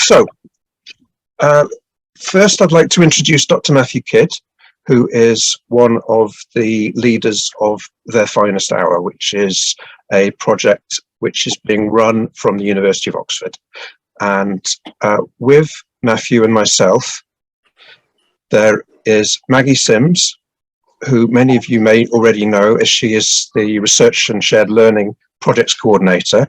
So, first I'd like to introduce Dr. Matthew Kidd, who is one of the leaders of Their Finest Hour, which is a project which is being run from the University of Oxford. And with Matthew and myself, there is Maggie Sims, who many of you may already know, as she is the Research and Shared Learning Projects Coordinator,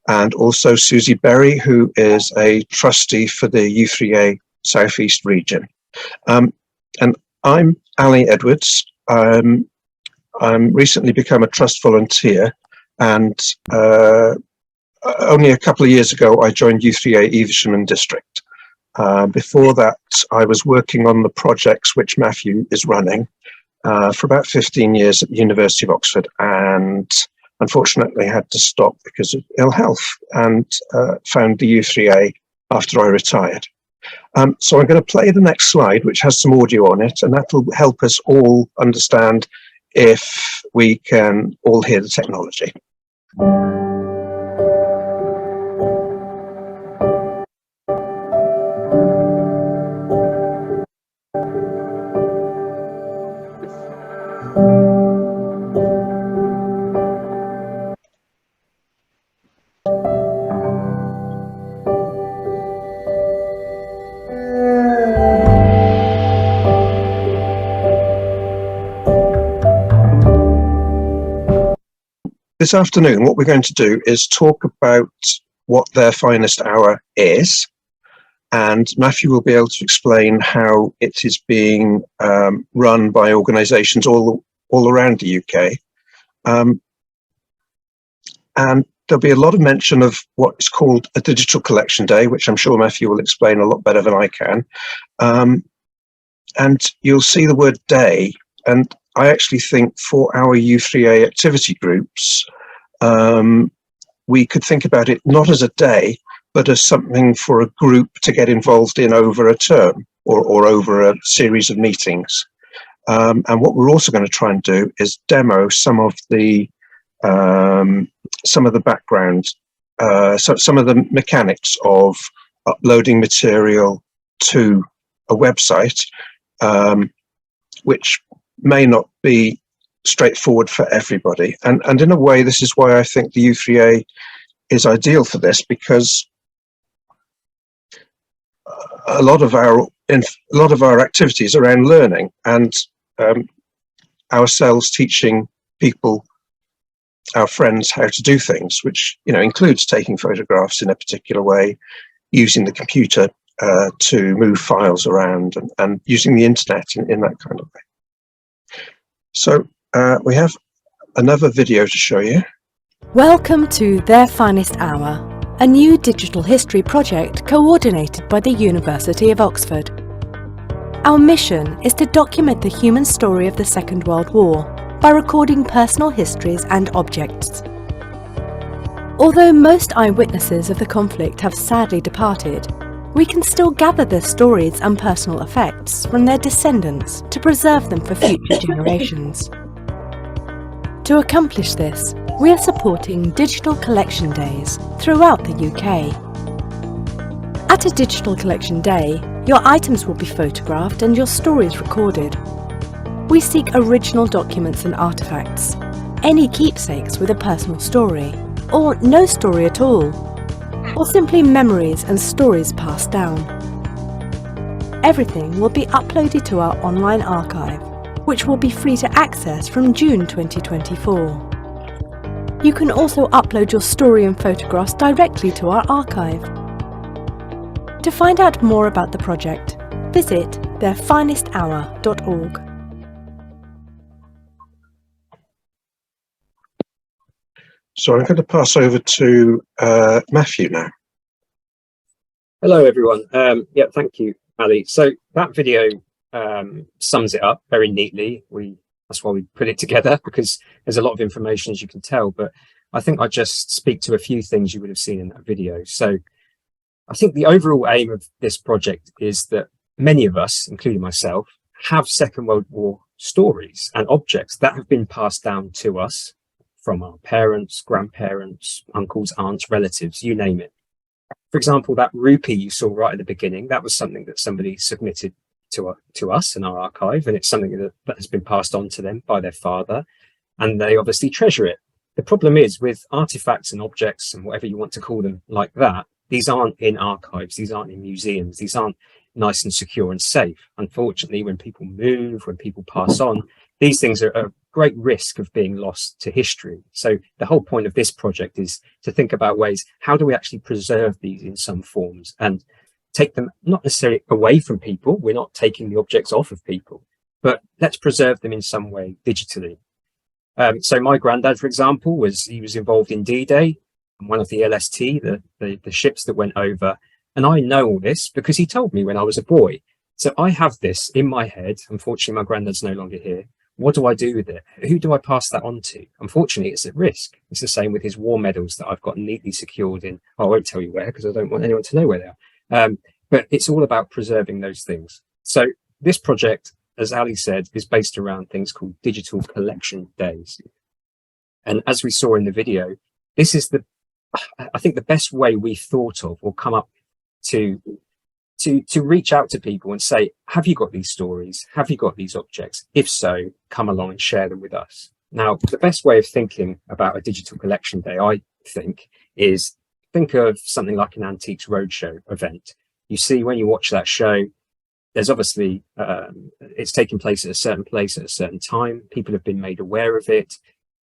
and also Susie Berry, who is a trustee for the u3a Southeast region. And I'm Ali Edwards. I'm recently become a trust volunteer, and only a couple of years ago I joined u3a Evesham and District. Before that, I was working on the projects which Matthew is running for about 15 years at the University of Oxford, and unfortunately had to stop because of ill health, and found the u3a after I retired. So I'm going to play the next slide, which has some audio on it, and that will help us all understand if we can all hear the technology. This afternoon, what we're going to do is talk about what Their Finest Hour is, and Matthew will be able to explain how it is being run by organisations all around the UK. And there'll be a lot of mention of what is called a digital collection day, which I'm sure Matthew will explain a lot better than I can. And you'll see the word day, and I actually think for our u3a activity groups, we could think about it not as a day, but as something for a group to get involved in over a term or over a series of meetings. And what we're also going to try and do is demo some of the background, some of the mechanics of uploading material to a website, which may not be straightforward for everybody, and in a way this is why I think the u3a is ideal for this, because a lot of our activities around learning and ourselves teaching people, our friends, how to do things, which includes taking photographs in a particular way, using the computer to move files around, and using the internet in that kind of way. So we have another video to show you. Welcome to Their Finest Hour, a new digital history project coordinated by the University of Oxford. Our mission is to document the human story of the Second World War by recording personal histories and objects. Although most eyewitnesses of the conflict have sadly departed, we can still gather their stories and personal effects from their descendants to preserve them for future generations. To accomplish this, we are supporting digital collection days throughout the UK. At a digital collection day, your items will be photographed and your stories recorded. We seek original documents and artefacts, any keepsakes with a personal story, or no story at all, or simply memories and stories passed down. Everything will be uploaded to our online archive, which will be free to access from June 2024. You can also upload your story and photographs directly to our archive. To find out more about the project, visit theirfinesthour.org. So I'm going to pass over to Matthew now. Hello, everyone. Yeah, thank you, Ali. So that video sums it up very neatly. That's why we put it together, because there's a lot of information, as you can tell. But I think I'll just speak to a few things you would have seen in that video. So I think the overall aim of this project is that many of us, including myself, have Second World War stories and objects that have been passed down to us from our parents, grandparents, uncles, aunts, relatives, you name it. For example, that rupee you saw right at the beginning, that was something that somebody submitted to us in our archive, and it's something that has been passed on to them by their father, and they obviously treasure it. The problem is with artifacts and objects and whatever you want to call them like that, these aren't in archives, these aren't in museums, these aren't nice and secure and safe. Unfortunately, when people move, when people pass on, these things are a great risk of being lost to history. So the whole point of this project is to think about ways, how do we actually preserve these in some forms and take them not necessarily away from people, we're not taking the objects off of people, but let's preserve them in some way digitally. So my granddad, for example, he was involved in D-Day, and one of the LST, the ships that went over. And I know all this because he told me when I was a boy. So I have this in my head. Unfortunately, my granddad's no longer here. What do I do with it? Who do I pass that on to? Unfortunately, it's at risk. It's the same with his war medals that I've got neatly secured in. I won't tell you where because I don't want anyone to know where they are. But it's all about preserving those things. So this project, as Ali said, is based around things called digital collection days. And as we saw in the video, this is I think the best way we thought of or come up to reach out to people and say, have you got these stories? Have you got these objects? If so, come along and share them with us. Now, the best way of thinking about a digital collection day, I think, is think of something like an Antiques Roadshow event. You see, when you watch that show, there's obviously, it's taking place at a certain time. People have been made aware of it.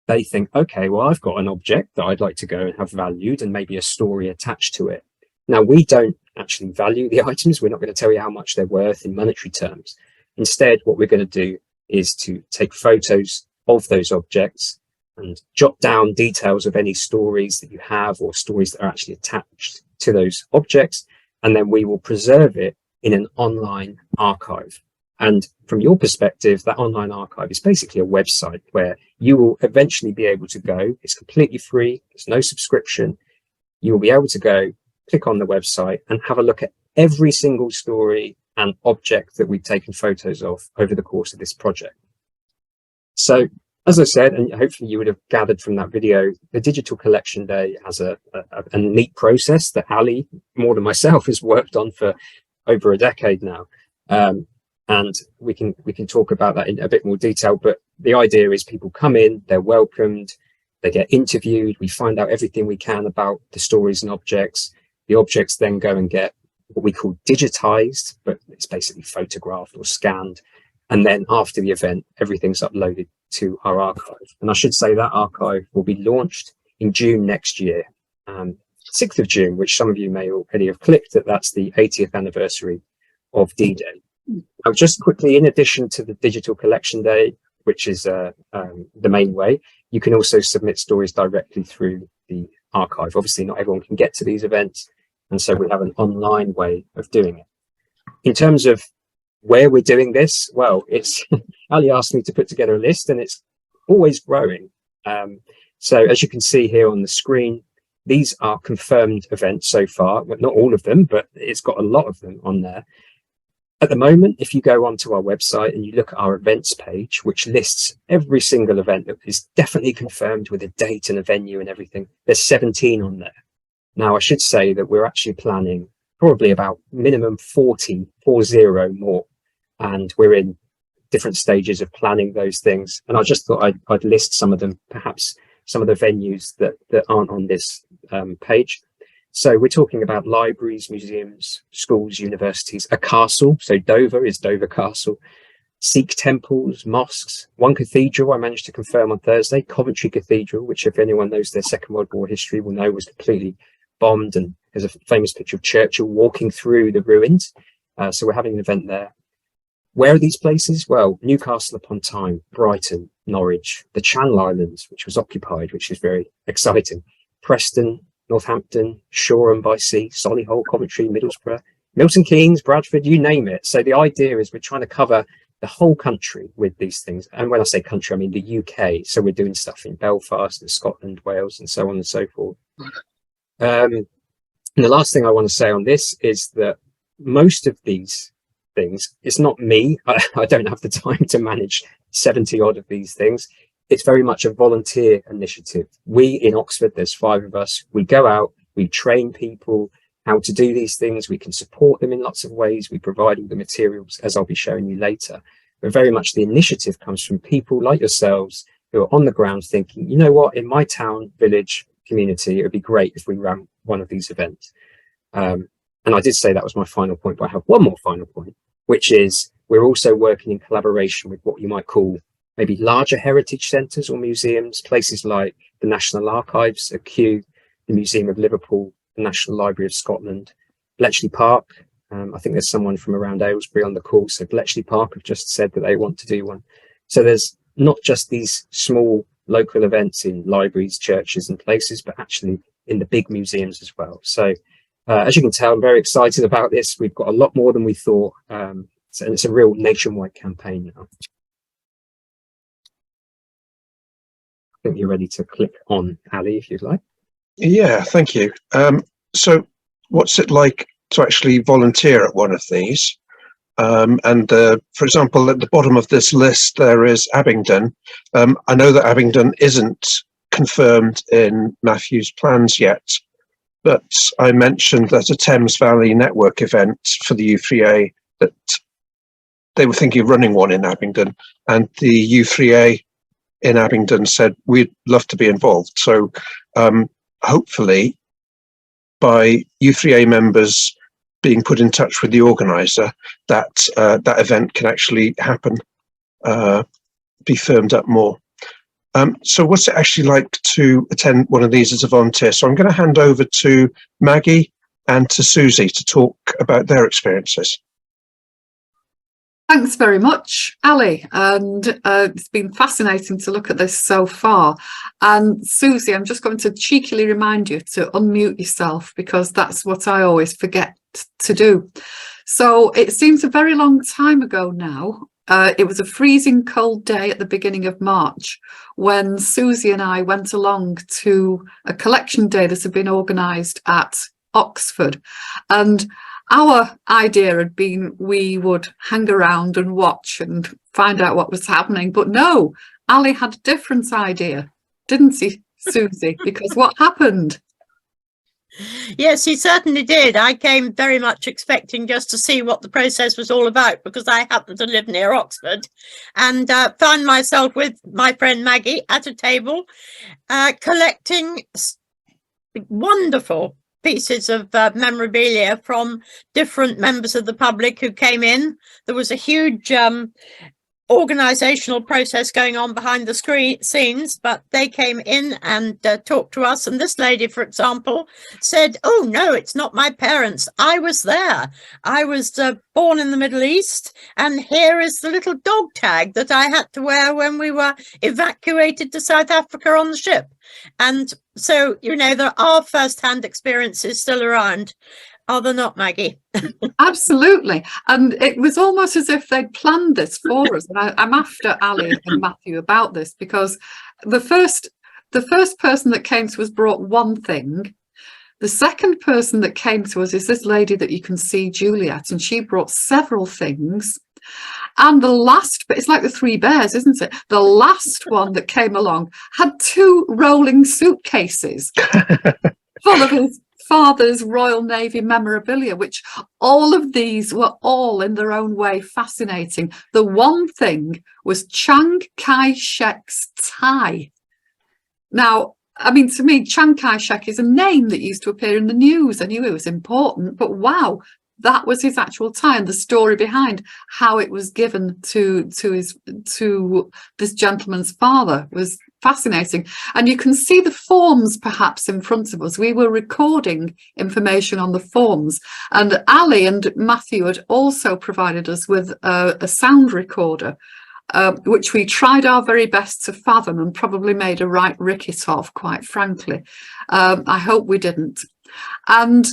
They think, okay, well, I've got an object that I'd like to go and have valued and maybe a story attached to it. Now, we don't actually value the items. We're not going to tell you how much they're worth in monetary terms. Instead, what we're going to do is to take photos of those objects and jot down details of any stories that you have or stories that are actually attached to those objects. And then we will preserve it in an online archive. And from your perspective, that online archive is basically a website where you will eventually be able to go. It's completely free. There's no subscription. You will be able to go, click on the website and have a look at every single story and object that we've taken photos of over the course of this project. So, as I said, and hopefully you would have gathered from that video, the Digital Collection Day has a neat process that Ali, more than myself, has worked on for over a decade now. And we can talk about that in a bit more detail, but the idea is people come in, they're welcomed, they get interviewed, we find out everything we can about the stories and objects. The objects then go and get what we call digitized, but it's basically photographed or scanned. And then after the event, everything's uploaded to our archive. And I should say that archive will be launched in June next year, 6th of June, which some of you may already have clicked that that's the 80th anniversary of D-Day. Now, just quickly, in addition to the Digital Collection Day, which is the main way, you can also submit stories directly through the archive. Obviously, not everyone can get to these events, and so we have an online way of doing it. In terms of where we're doing this, well, it's Ali asked me to put together a list, and it's always growing. So as you can see here on the screen, these are confirmed events so far. Well, not all of them, but it's got a lot of them on there. At the moment, if you go onto our website and you look at our events page, which lists every single event that is definitely confirmed with a date and a venue and everything, there's 17 on there. Now, I should say that we're actually planning probably about minimum 40 more, and we're in different stages of planning those things. And I just thought I'd list some of them, perhaps some of the venues that aren't on this page. So we're talking about libraries, museums, schools, universities, a castle. So Dover is Dover Castle, Sikh temples, mosques, one cathedral I managed to confirm on Thursday, Coventry Cathedral, which if anyone knows their Second World War history will know was completely bombed. And there's a famous picture of Churchill walking through the ruins. So we're having an event there. Where are these places? Well, Newcastle upon Tyne, Brighton, Norwich, the Channel Islands, which was occupied, which is very exciting, Preston, Northampton, Shoreham-by-Sea, Solihull, Coventry, Middlesbrough, Milton Keynes, Bradford, you name it. So the idea is we're trying to cover the whole country with these things. And when I say country, I mean the UK. So we're doing stuff in Belfast and Scotland, Wales, and so on and so forth. And the last thing I want to say on this is that most of these things, it's not me. I don't have the time to manage 70 odd of these things. It's very much a volunteer initiative. We in Oxford, there's 5 of us, we go out, we train people, how to do these things. We can support them in lots of ways. We provide all the materials, as I'll be showing you later. But very much the initiative comes from people like yourselves who are on the ground thinking, you know what, in my town, village, community, it would be great if we ran one of these events. And I did say that was my final point, but I have one more final point, which is we're also working in collaboration with what you might call maybe larger heritage centres or museums, places like the National Archives at Kew, the Museum of Liverpool, the National Library of Scotland, Bletchley Park. I think there's someone from around Aylesbury on the call, so Bletchley Park have just said that they want to do one. So there's not just these small local events in libraries, churches and places, but actually in the big museums as well. So as you can tell, I'm very excited about this. We've got a lot more than we thought. So it's a real nationwide campaign now. I think you're ready to click on Ali, if you'd like. Yeah, thank you. So what's it like to actually volunteer at one of these? For example, at the bottom of this list, there is Abingdon. I know that Abingdon isn't confirmed in Matthew's plans yet, but I mentioned that a Thames Valley Network event for the u3a, that they were thinking of running one in Abingdon, and the u3a in Abingdon said, we'd love to be involved. So hopefully by u3a members being put in touch with the organizer, that that event can actually happen, be firmed up more. So what's it actually like to attend one of these as a volunteer? So I'm going to hand over to Maggie and to Susie to talk about their experiences. Thanks very much, Ali, and it's been fascinating to look at this so far. And Susie, I'm just going to cheekily remind you to unmute yourself, because that's what I always forget to do. So it seems a very long time ago now. It was a freezing cold day at the beginning of March when Susie and I went along to a collection day that had been organised at Oxford. And our idea had been we would hang around and watch and find out what was happening. But no, Ali had a different idea, didn't he, Susie? Because what happened? Yes, he certainly did. I came very much expecting just to see what the process was all about, because I happen to live near Oxford, and found myself with my friend Maggie at a table collecting wonderful pieces of memorabilia from different members of the public who came in. There was a huge organizational process going on behind the scenes, but they came in and talked to us. And this lady, for example, said, oh no, it's not my parents, I was there, I was born in the Middle East, and here is the little dog tag that I had to wear when we were evacuated to South Africa on the ship. And so, you know, there are first-hand experiences still around, are there not, Maggie? Absolutely. And it was almost as if they'd planned this for us. And I'm after Ali and Matthew about this, because the first person that came to us brought one thing. The second person that came to us is this lady that you can see, Juliet, and she brought several things. And the last, but it's like the three bears, isn't it? The last one that came along had 2 rolling suitcases full of his father's Royal Navy memorabilia, which all of these were all in their own way fascinating. The one thing was Chiang Kai-shek's tie. Now, I mean, to me, Chiang Kai-shek is a name that used to appear in the news. I knew it was important, but wow, that was his actual tie, and the story behind how it was given to this gentleman's father was fascinating. And you can see the forms perhaps in front of us. We were recording information on the forms, and Ali and Matthew had also provided us with a sound recorder, which we tried our very best to fathom and probably made a right ricket of, quite frankly. I hope we didn't. And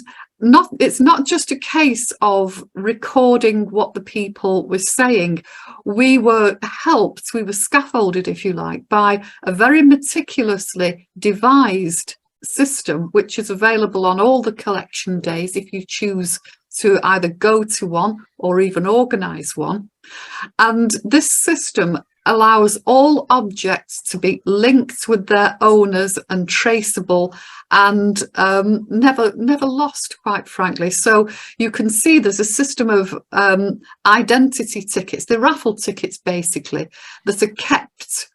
it's not just a case of recording what the people were saying. We were helped, we were scaffolded, if you like, by a very meticulously devised system, which is available on all the collection days if you choose to either go to one or even organise one. And this system allows all objects to be linked with their owners and traceable, and never lost, quite frankly. So you can see there's a system of identity tickets, the raffle tickets basically, that are kept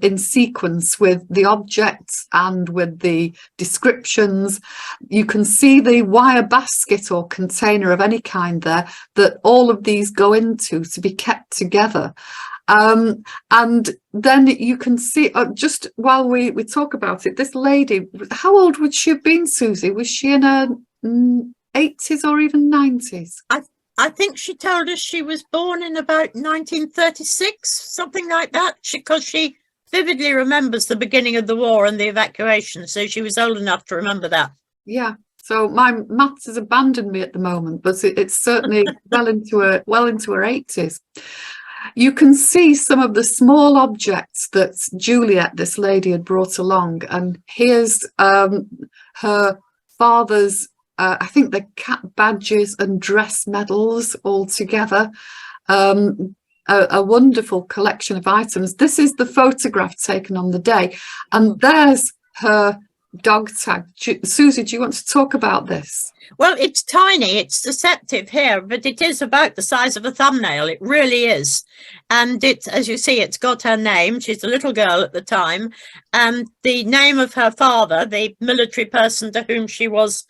in sequence with the objects and with the descriptions. You can see the wire basket or container of any kind there that all of these go into to be kept together. And then you can see, just while we talk about it, this lady, how old would she have been, Susie? Was she in her 80s or even 90s? I think she told us she was born in about 1936, something like that, because she vividly remembers the beginning of the war and the evacuation, so she was old enough to remember that. Yeah, so my maths has abandoned me at the moment, but it's certainly well into her 80s. You can see some of the small objects that Juliet, this lady, had brought along, and here's her father's, I think they're cap badges and dress medals all together. A wonderful collection of items. This is the photograph taken on the day, and there's her dog tag. Susie, do you want to talk about this? Well, it's tiny, it's deceptive here, but it is about the size of a thumbnail. It really is. And it's, as you see, it's got her name. She's a little girl at the time, and the name of her father, the military person to whom she was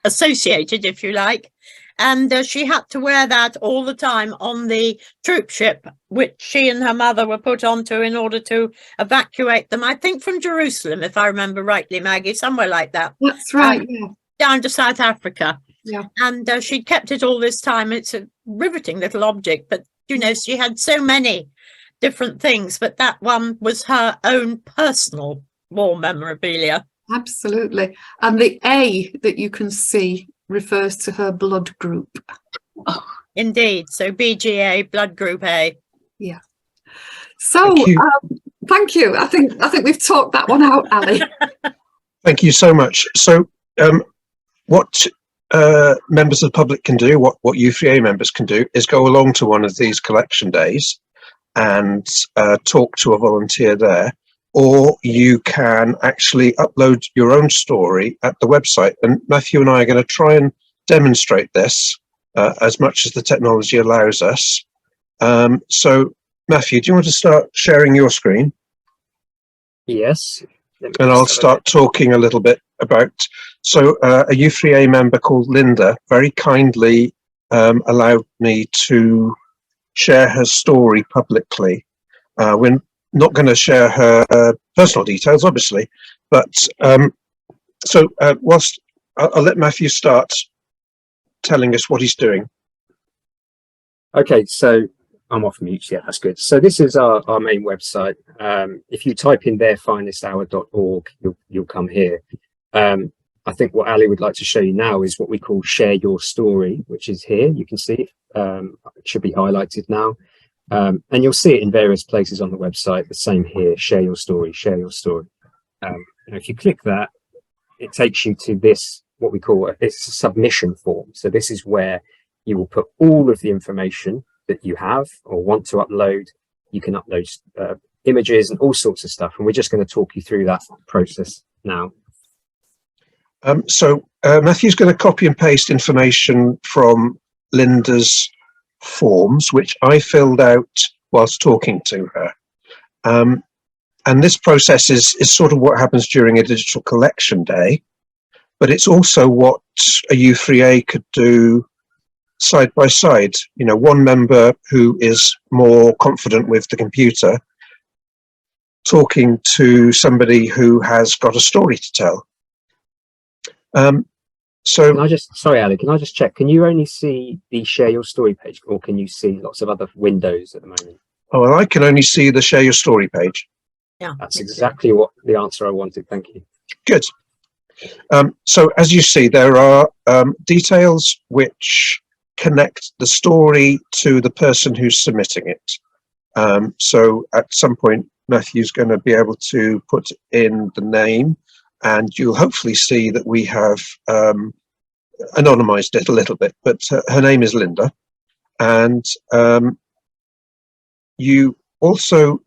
associated, if you like. And she had to wear that all the time on the troop ship, which she and her mother were put onto in order to evacuate them, I think from Jerusalem, if I remember rightly, Maggie, somewhere like that. That's right, yeah. Down to South Africa. Yeah. And she'd kept it all this time. It's a riveting little object, but, you know, she had so many different things, but that one was her own personal war memorabilia. Absolutely. And the A that you can see refers to her blood group. Oh, indeed. So BGA, blood group A. Yeah. So thank you. I think we've talked that one out, Ali. Thank you so much. So what members of the public can do, what u3a members can do, is go along to one of these collection days and talk to a volunteer there. Or you can actually upload your own story at the website. And Matthew and I are going to try and demonstrate this as much as the technology allows us. So, Matthew, do you want to start sharing your screen? Yes. And I'll start talking a little bit about, so a u3a member called Linda very kindly allowed me to share her story publicly. We're not going to share her personal details, obviously, but whilst I'll let Matthew start telling us what he's doing. Okay, so I'm off mute. Yeah, that's good. So this is our main website. If you type in theirfinesthour.org, you'll come here. I think what Ali would like to show you now is what we call share your story, which is here. You can see it should be highlighted now. And you'll see it in various places on the website. The same here, share your story, share your story. And if you click that, it takes you to this, what we call it's a submission form. So this is where you will put all of the information that you have or want to upload. You can upload images and all sorts of stuff. And we're just going to talk you through that process now. Matthew's going to copy and paste information from Linda's forms, which I filled out whilst talking to her. And this process is sort of what happens during a digital collection day, but it's also what a u3a could do side by side. You know, one member who is more confident with the computer talking to somebody who has got a story to tell. So can I just, sorry, Ali, can I just check? Can you only see the share your story page, or can you see lots of other windows at the moment? Oh, well, I can only see the share your story page. Yeah, that's exactly what the answer I wanted. Thank you. Good. So as you see, there are details which connect the story to the person who's submitting it. So at some point, Matthew's going to be able to put in the name, and you'll hopefully see that we have anonymized it a little bit, but her name is Linda. And also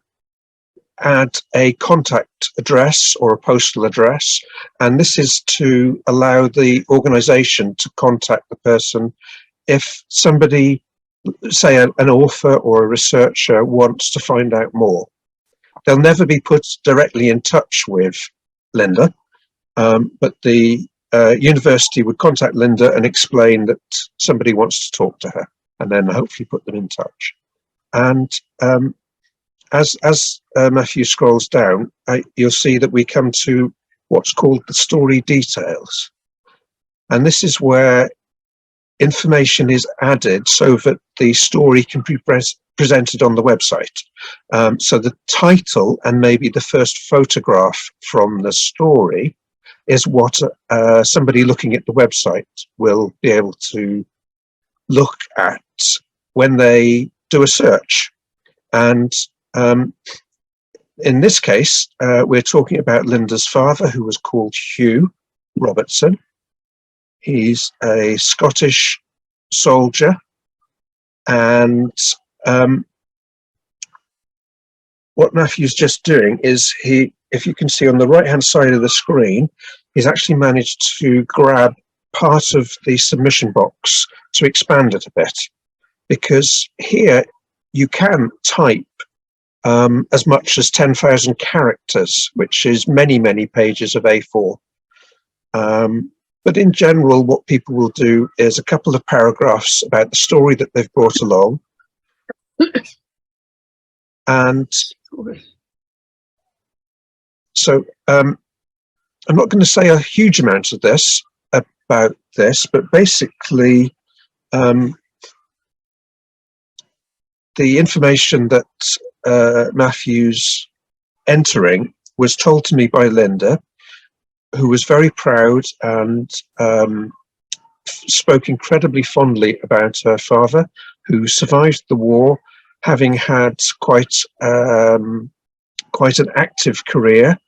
add a contact address or a postal address, and this is to allow the organization to contact the person if somebody, say an author or a researcher, wants to find out more. They'll never be put directly in touch with Linda, but the university would contact Linda and explain that somebody wants to talk to her, and then hopefully put them in touch. And as Matthew scrolls down, you'll see that we come to what's called the story details. And this is where information is added so that the story can be presented on the website. So the title and maybe the first photograph from the story is what somebody looking at the website will be able to look at when they do a search. And in this case, we're talking about Linda's father, who was called Hugh Robertson. He's a Scottish soldier, and what Matthew's just doing is if you can see on the right-hand side of the screen, he's actually managed to grab part of the submission box to expand it a bit, because here you can type as much as 10,000 characters, which is many, many pages of A4. But in general, what people will do is a couple of paragraphs about the story that they've brought along. And so I'm not going to say a huge amount of this about this, but basically the information that Matthew's entering was told to me by Linda, who was very proud and spoke incredibly fondly about her father, who survived the war, having had quite an active career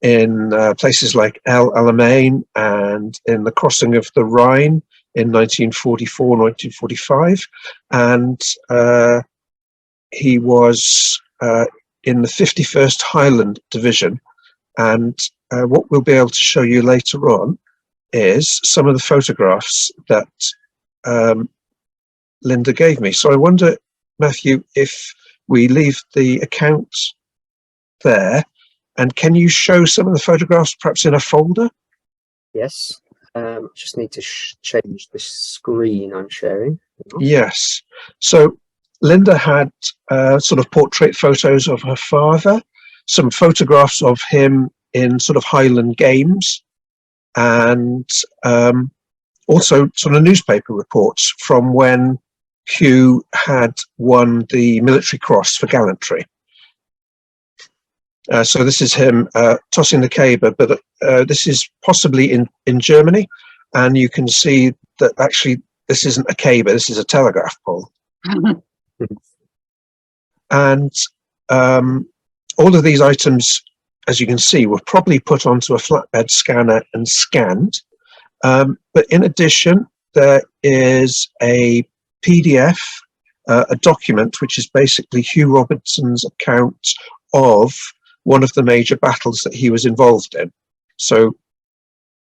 in places like El Alamein and in the crossing of the Rhine in 1944, 1945. And he was in the 51st Highland Division. And what we'll be able to show you later on is some of the photographs that Linda gave me. So I wonder, Matthew, if we leave the account there, and can you show some of the photographs perhaps in a folder? Yes. Just need to change the screen I'm sharing. Yes. So Linda had sort of portrait photos of her father, some photographs of him in sort of Highland games, and also sort of newspaper reports from when Hugh had won the Military Cross for gallantry. So this is him tossing the caber, but this is possibly in Germany, and you can see that actually this isn't a caber, this is a telegraph pole. And all of these items, as you can see, were probably put onto a flatbed scanner and scanned. But in addition, there is a PDF, a document, which is basically Hugh Robertson's account of one of the major battles that he was involved in. So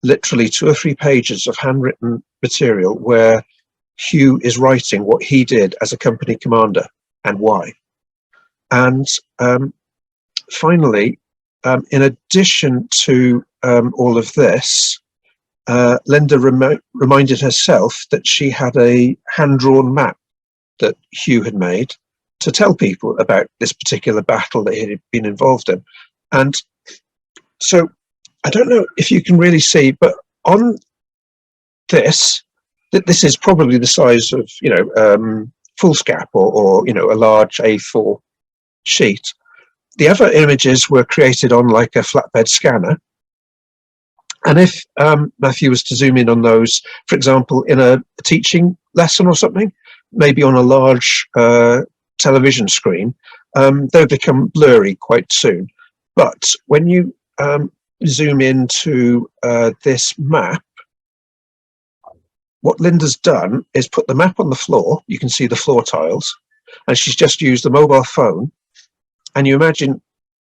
literally 2 or 3 pages of handwritten material where Hugh is writing what he did as a company commander and why. And finally, in addition to all of this, Linda reminded herself that she had a hand-drawn map that Hugh had made to tell people about this particular battle that he had been involved in. And so I don't know if you can really see, but on this, this is probably the size of, foolscap or a large A4 sheet. The other images were created on like a flatbed scanner. And if Matthew was to zoom in on those, for example, in a teaching lesson or something, maybe on a large television screen, they'll become blurry quite soon. But when you zoom into this map, what Linda's done is put the map on the floor. You can see the floor tiles, and she's just used a mobile phone And you imagine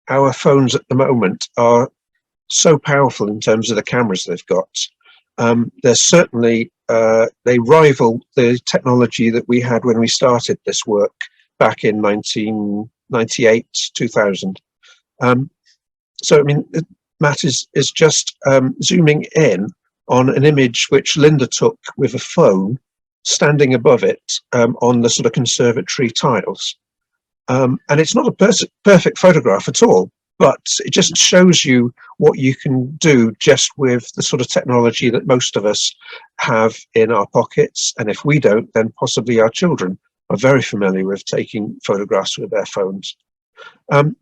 our phones at the moment are so powerful in terms of the cameras they've got. They're certainly, they rival the technology that we had when we started this work back in 1998, 2000. So, I mean, Matt is just zooming in on an image which Linda took with a phone standing above it on the sort of conservatory tiles. And it's not a perfect photograph at all, but it just shows you what you can do just with the sort of technology that most of us have in our pockets. And if we don't, then possibly our children are very familiar with taking photographs with their phones. What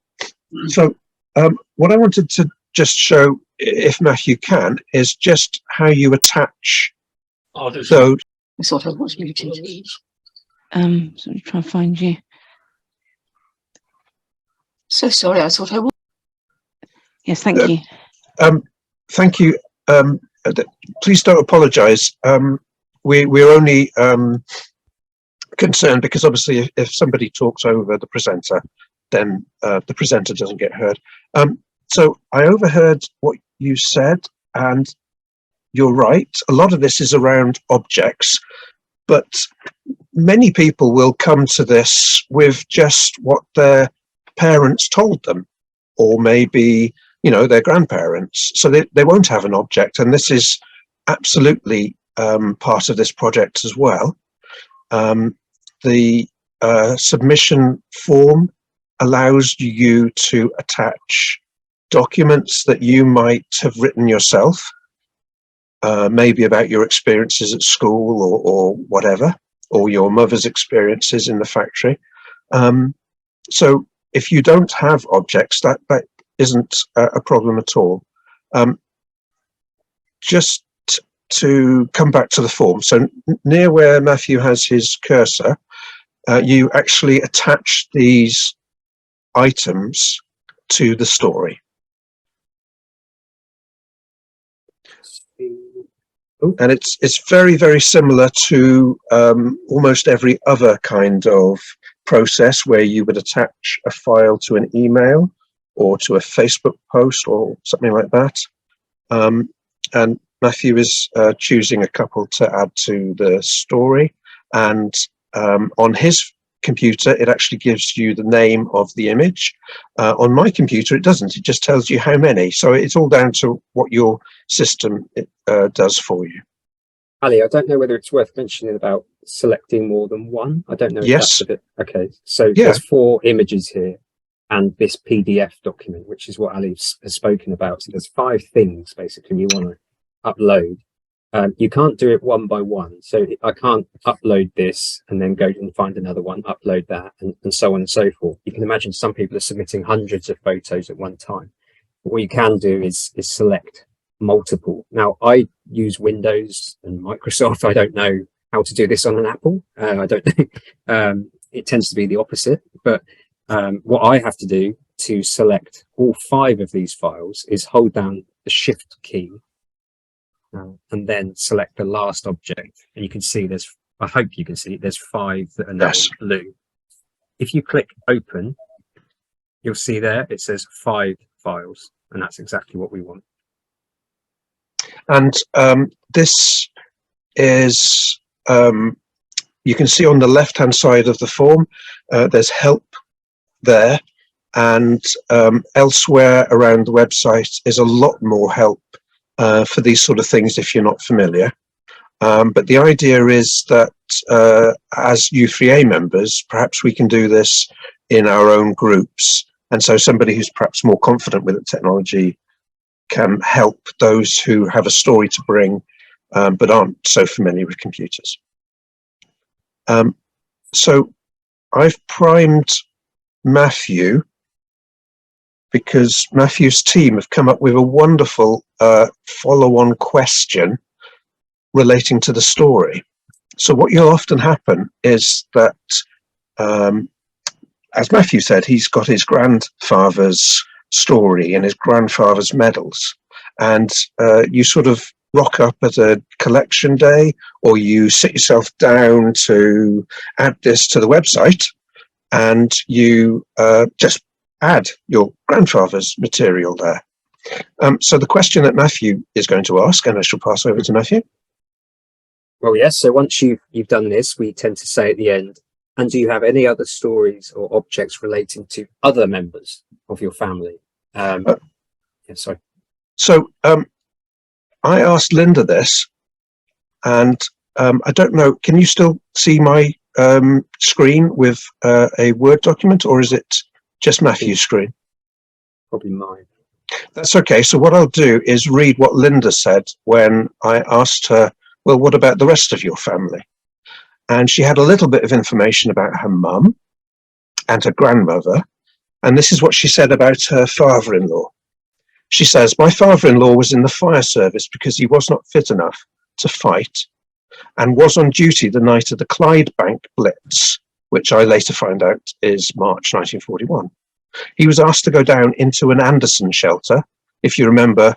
I wanted to just show, if Matthew can, is just how you attach those. I thought I was muted. So try and find you. So sorry, I thought I was. Yes, thank you. Thank you. Please don't apologise. We're only concerned because obviously if somebody talks over the presenter, then the presenter doesn't get heard. So I overheard what you said, and you're right. A lot of this is around objects, but many people will come to this with just what their parents told them, or maybe, you know, their grandparents. So they won't have an object, and this is absolutely part of this project as well. The submission form allows you to attach documents that you might have written yourself, maybe about your experiences at school or whatever, or your mother's experiences in the factory. So if you don't have objects, that isn't a problem at all. Just to come back to the form, so near where Matthew has his cursor, you actually attach these items to the story. And it's very, very similar to almost every other kind of process where you would attach a file to an email or to a Facebook post or something like that. And Matthew is choosing a couple to add to the story. And on his computer, it actually gives you the name of the image. On my computer, it doesn't. It just tells you how many. So it's all down to what your system does for you. Ali, I don't know whether it's worth mentioning about selecting more than one. I don't know. Yes. If that's a bit, okay. So there's 4 images here and this PDF document, which is what Ali has spoken about. So there's 5 things basically you want to upload. You can't do it one by one. So I can't upload this and then go and find another one, upload that, and so on and so forth. You can imagine some people are submitting hundreds of photos at one time. But what you can do is select multiple. Now, I use Windows and Microsoft. I don't know how to do this on an Apple. I don't know. It tends to be the opposite. But what I have to do to select all 5 of these files is hold down the Shift key and then select the last object. And you can see I hope you can see there's 5 that are now blue. If you click open, you'll see there it says 5 files, and that's exactly what we want. And this is, you can see on the left-hand side of the form, there's help there, and elsewhere around the website is a lot more help for these sort of things if you're not familiar. But the idea is that as u3a members, perhaps we can do this in our own groups. And so somebody who's perhaps more confident with the technology can help those who have a story to bring, but aren't so familiar with computers. So I've primed Matthew because Matthew's team have come up with a wonderful follow-on question relating to the story. So what will often happen is that, as Matthew said, he's got his grandfather's story and his grandfather's medals, and you sort of rock up at a collection day, or you sit yourself down to add this to the website, and you just add your grandfather's material there. So the question that Matthew is going to ask, and I shall pass over to Matthew. Well, yes. So once you've done this, we tend to say at the end, and do you have any other stories or objects relating to other members of your family? Yeah, sorry. So I asked Linda this, and I don't know, can you still see my screen with a Word document, or is it just Matthew's screen? Probably mine. That's okay. So what I'll do is read what Linda said when I asked her, well, what about the rest of your family? And she had a little bit of information about her mum and her grandmother. And this is what she said about her father-in-law. She says, my father-in-law was in the fire service because he was not fit enough to fight and was on duty the night of the Clydebank Blitz, which I later found out is March 1941. He was asked to go down into an Anderson shelter. If you remember,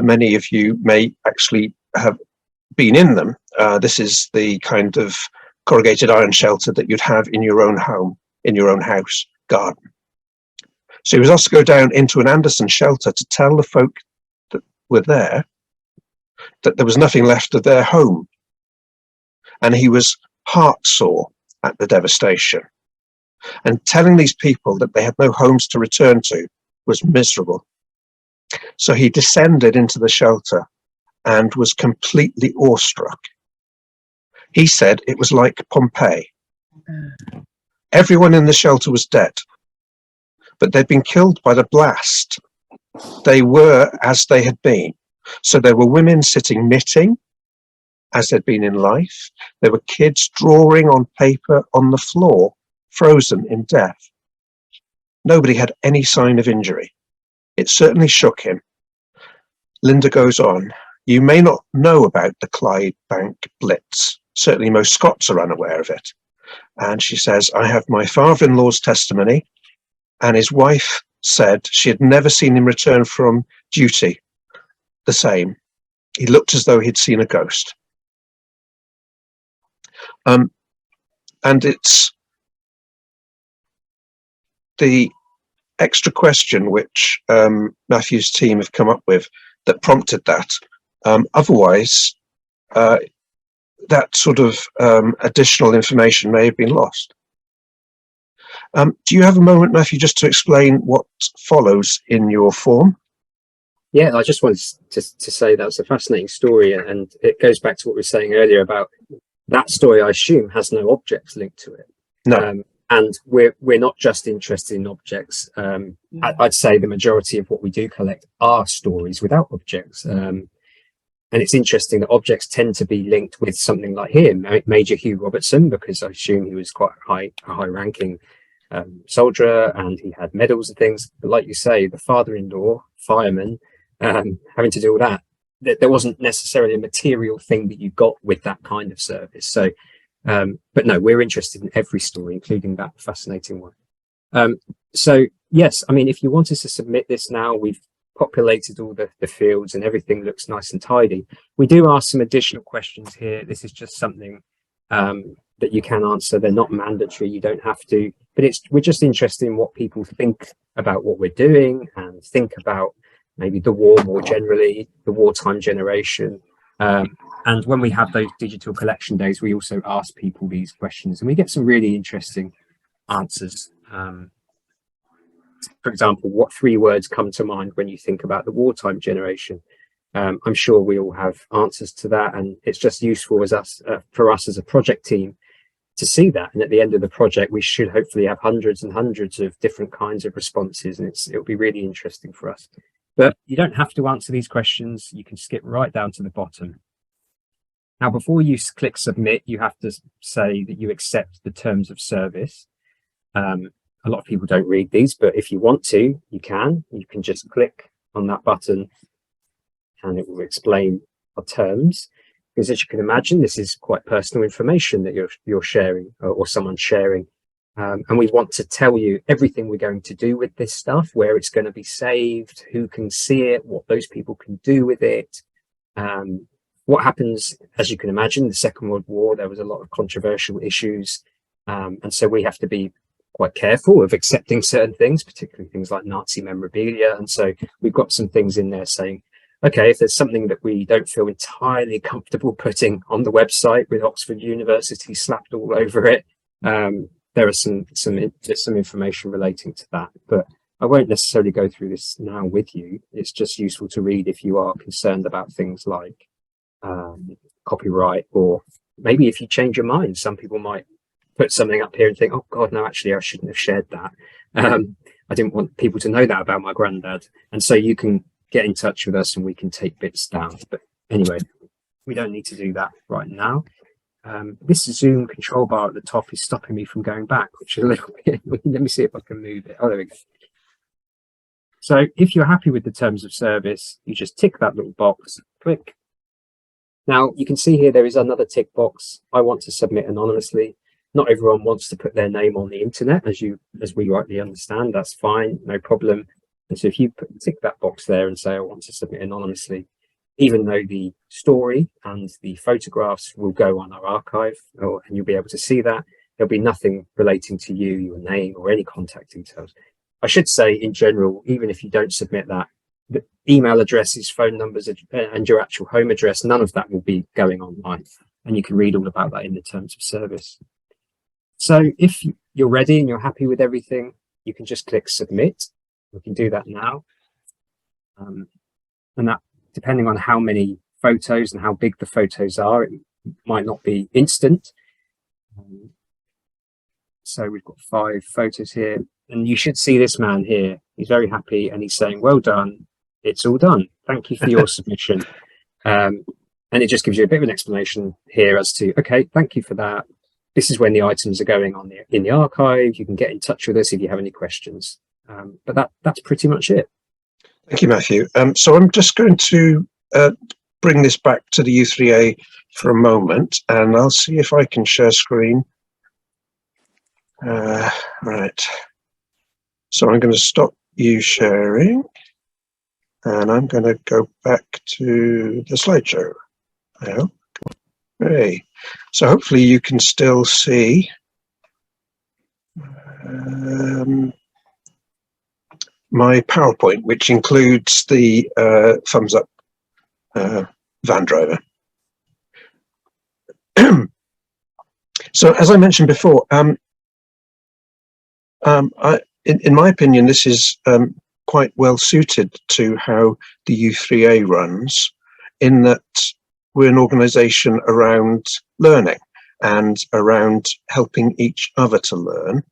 many of you may actually have been in them. This is the kind of corrugated iron shelter that you'd have in your own home, in your own house, garden. So he was asked to go down into an Anderson shelter to tell the folk that were there that there was nothing left of their home. And he was heartsore at the devastation. And telling these people that they had no homes to return to was miserable. So he descended into the shelter and was completely awestruck. He said it was like Pompeii. Everyone in the shelter was dead, but they'd been killed by the blast. They were as they had been. So there were women sitting knitting as they'd been in life. There were kids drawing on paper on the floor, frozen in death. Nobody had any sign of injury. It certainly shook him. Linda goes on, you may not know about the Clydebank Blitz. Certainly most Scots are unaware of it. And she says, I have my father-in-law's testimony, and his wife said she had never seen him return from duty the same. He looked as though he'd seen a ghost. And it's the extra question which Matthew's team have come up with that prompted that. Otherwise, that sort of additional information may have been lost. Do you have a moment, Matthew, just to explain what follows in your form? Yeah, I just wanted to say that's a fascinating story, and it goes back to what we were saying earlier about that story. I assume has no objects linked to it. No. And we're not just interested in objects. I'd say the majority of what we do collect are stories without objects. And it's interesting that objects tend to be linked with something like him, Major Hugh Robertson, because I assume he was quite a high-ranking soldier, and he had medals and things. But like you say, the father-in-law, fireman, having to do all that, there wasn't necessarily a material thing that you got with that kind of service. So, but no, we're interested in every story, including that fascinating one. So yes, I mean, if you wanted to submit this now, we've populated all the fields and everything looks nice and tidy. We do ask some additional questions here. This is just something that you can answer. They're not mandatory, you don't have to, but we're just interested in what people think about what we're doing and think about maybe the war more generally, the wartime generation. And when we have those digital collection days, we also ask people these questions and we get some really interesting answers. For example, what 3 words come to mind when you think about the wartime generation? I'm sure we all have answers to that, and it's just useful for us as a project team to see that. And at the end of the project, we should hopefully have hundreds and hundreds of different kinds of responses, and it'll be really interesting for us. But you don't have to answer these questions. You can skip right down to the bottom. Now, before you click submit, you have to say that you accept the terms of service. A lot of people don't read these, but if you want to, you can. You can just click on that button and it will explain our terms. Because as you can imagine, this is quite personal information that you're sharing or someone's sharing. And we want to tell you everything we're going to do with this stuff, where it's going to be saved, who can see it, what those people can do with it. What happens, as you can imagine, the Second World War, there was a lot of controversial issues. And so we have to be quite careful of accepting certain things, particularly things like Nazi memorabilia. And so we've got some things in there saying, okay, if there's something that we don't feel entirely comfortable putting on the website with Oxford University slapped all over it, there are some information relating to that. But I won't necessarily go through this now with you. It's just useful to read if you are concerned about things like copyright, or maybe if you change your mind. Some people might put something up here and think, oh God, no, actually I shouldn't have shared that. I didn't want people to know that about my granddad. And so you can get in touch with us and we can take bits down. But anyway, we don't need to do that right now. This Zoom control bar at the top is stopping me from going back, which is a little bit, let me see if I can move it. Oh, there we go. So if you're happy with the terms of service, you just tick that little box, click. Now you can see here there is another tick box. I want to submit anonymously. Not everyone wants to put their name on the internet, as we rightly understand. That's fine, no problem. And so if you tick that box there and say I want to submit anonymously, even though the story and the photographs will go on our archive, and you'll be able to see that, there'll be nothing relating to you, your name, or any contact details. I should say, in general, even if you don't submit that, the email addresses, phone numbers, and your actual home address, none of that will be going online. And you can read all about that in the terms of service. So if you're ready and you're happy with everything, you can just click submit. We can do that now. And that, depending on how many photos and how big the photos are, it might not be instant. So we've got 5 photos here, and you should see this man here. He's very happy and he's saying, well done, it's all done. Thank you for your submission. And it just gives you a bit of an explanation here as to, okay, thank you for that. This is when the items are going on in the archive. You can get in touch with us if you have any questions. But that's pretty much it. Thank you, Matthew. So I'm just going to bring this back to the u3a for a moment, and I'll see if I can share screen. Right. So I'm going to stop you sharing, and I'm going to go back to the slideshow. I hope. Hey. So hopefully you can still see my PowerPoint, which includes the thumbs up van driver. So as I mentioned before, in my opinion, this is quite well suited to how the u3a runs, in that we're an organization around learning and around helping each other to learn.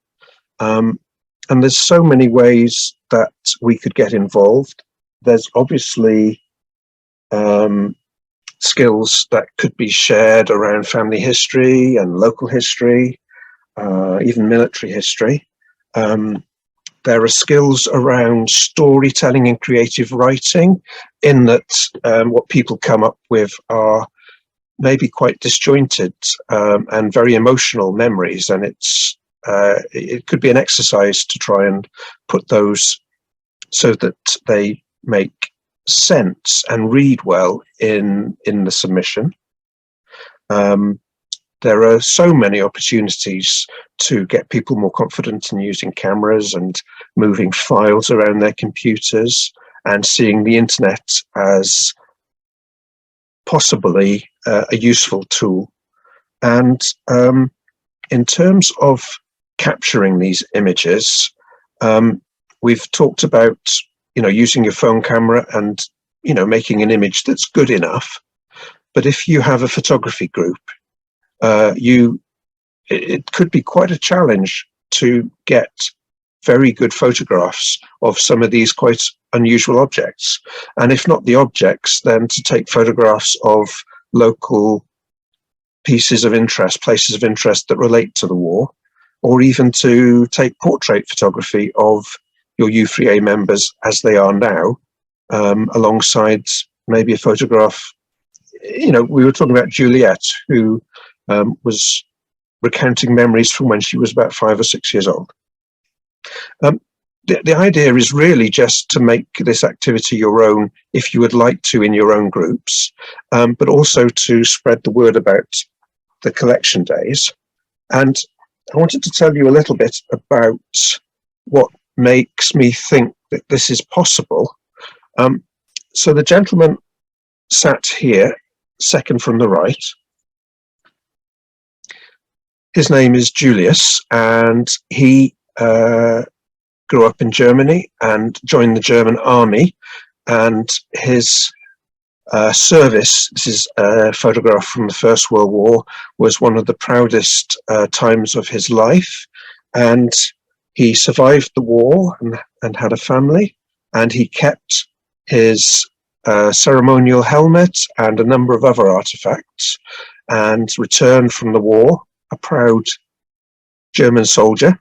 And there's so many ways that we could get involved. There's obviously skills that could be shared around family history and local history, even military history. There are skills around storytelling and creative writing, in that what people come up with are maybe quite disjointed and very emotional memories, and it could be an exercise to try and put those so that they make sense and read well in the submission. There are so many opportunities to get people more confident in using cameras and moving files around their computers and seeing the internet as possibly a useful tool. And in terms of capturing these images, we've talked about, using your phone camera and, making an image that's good enough. But if you have a photography group, it could be quite a challenge to get very good photographs of some of these quite unusual objects. And if not the objects, then to take photographs of local pieces of interest, places of interest that relate to the war, or even to take portrait photography of your u3a members as they are now, alongside maybe a photograph. We were talking about Juliet, who was recounting memories from when she was about 5 or 6 years old. The idea is really just to make this activity your own, if you would like to, in your own groups, but also to spread the word about the collection days. And I wanted to tell you a little bit about what makes me think that this is possible. So the gentleman sat here, second from the right. His name is Julius, and he grew up in Germany and joined the German army. And his service, this is a photograph from the First World War, was one of the proudest times of his life. And he survived the war and had a family, and he kept his ceremonial helmet and a number of other artifacts, and returned from the war a proud German soldier.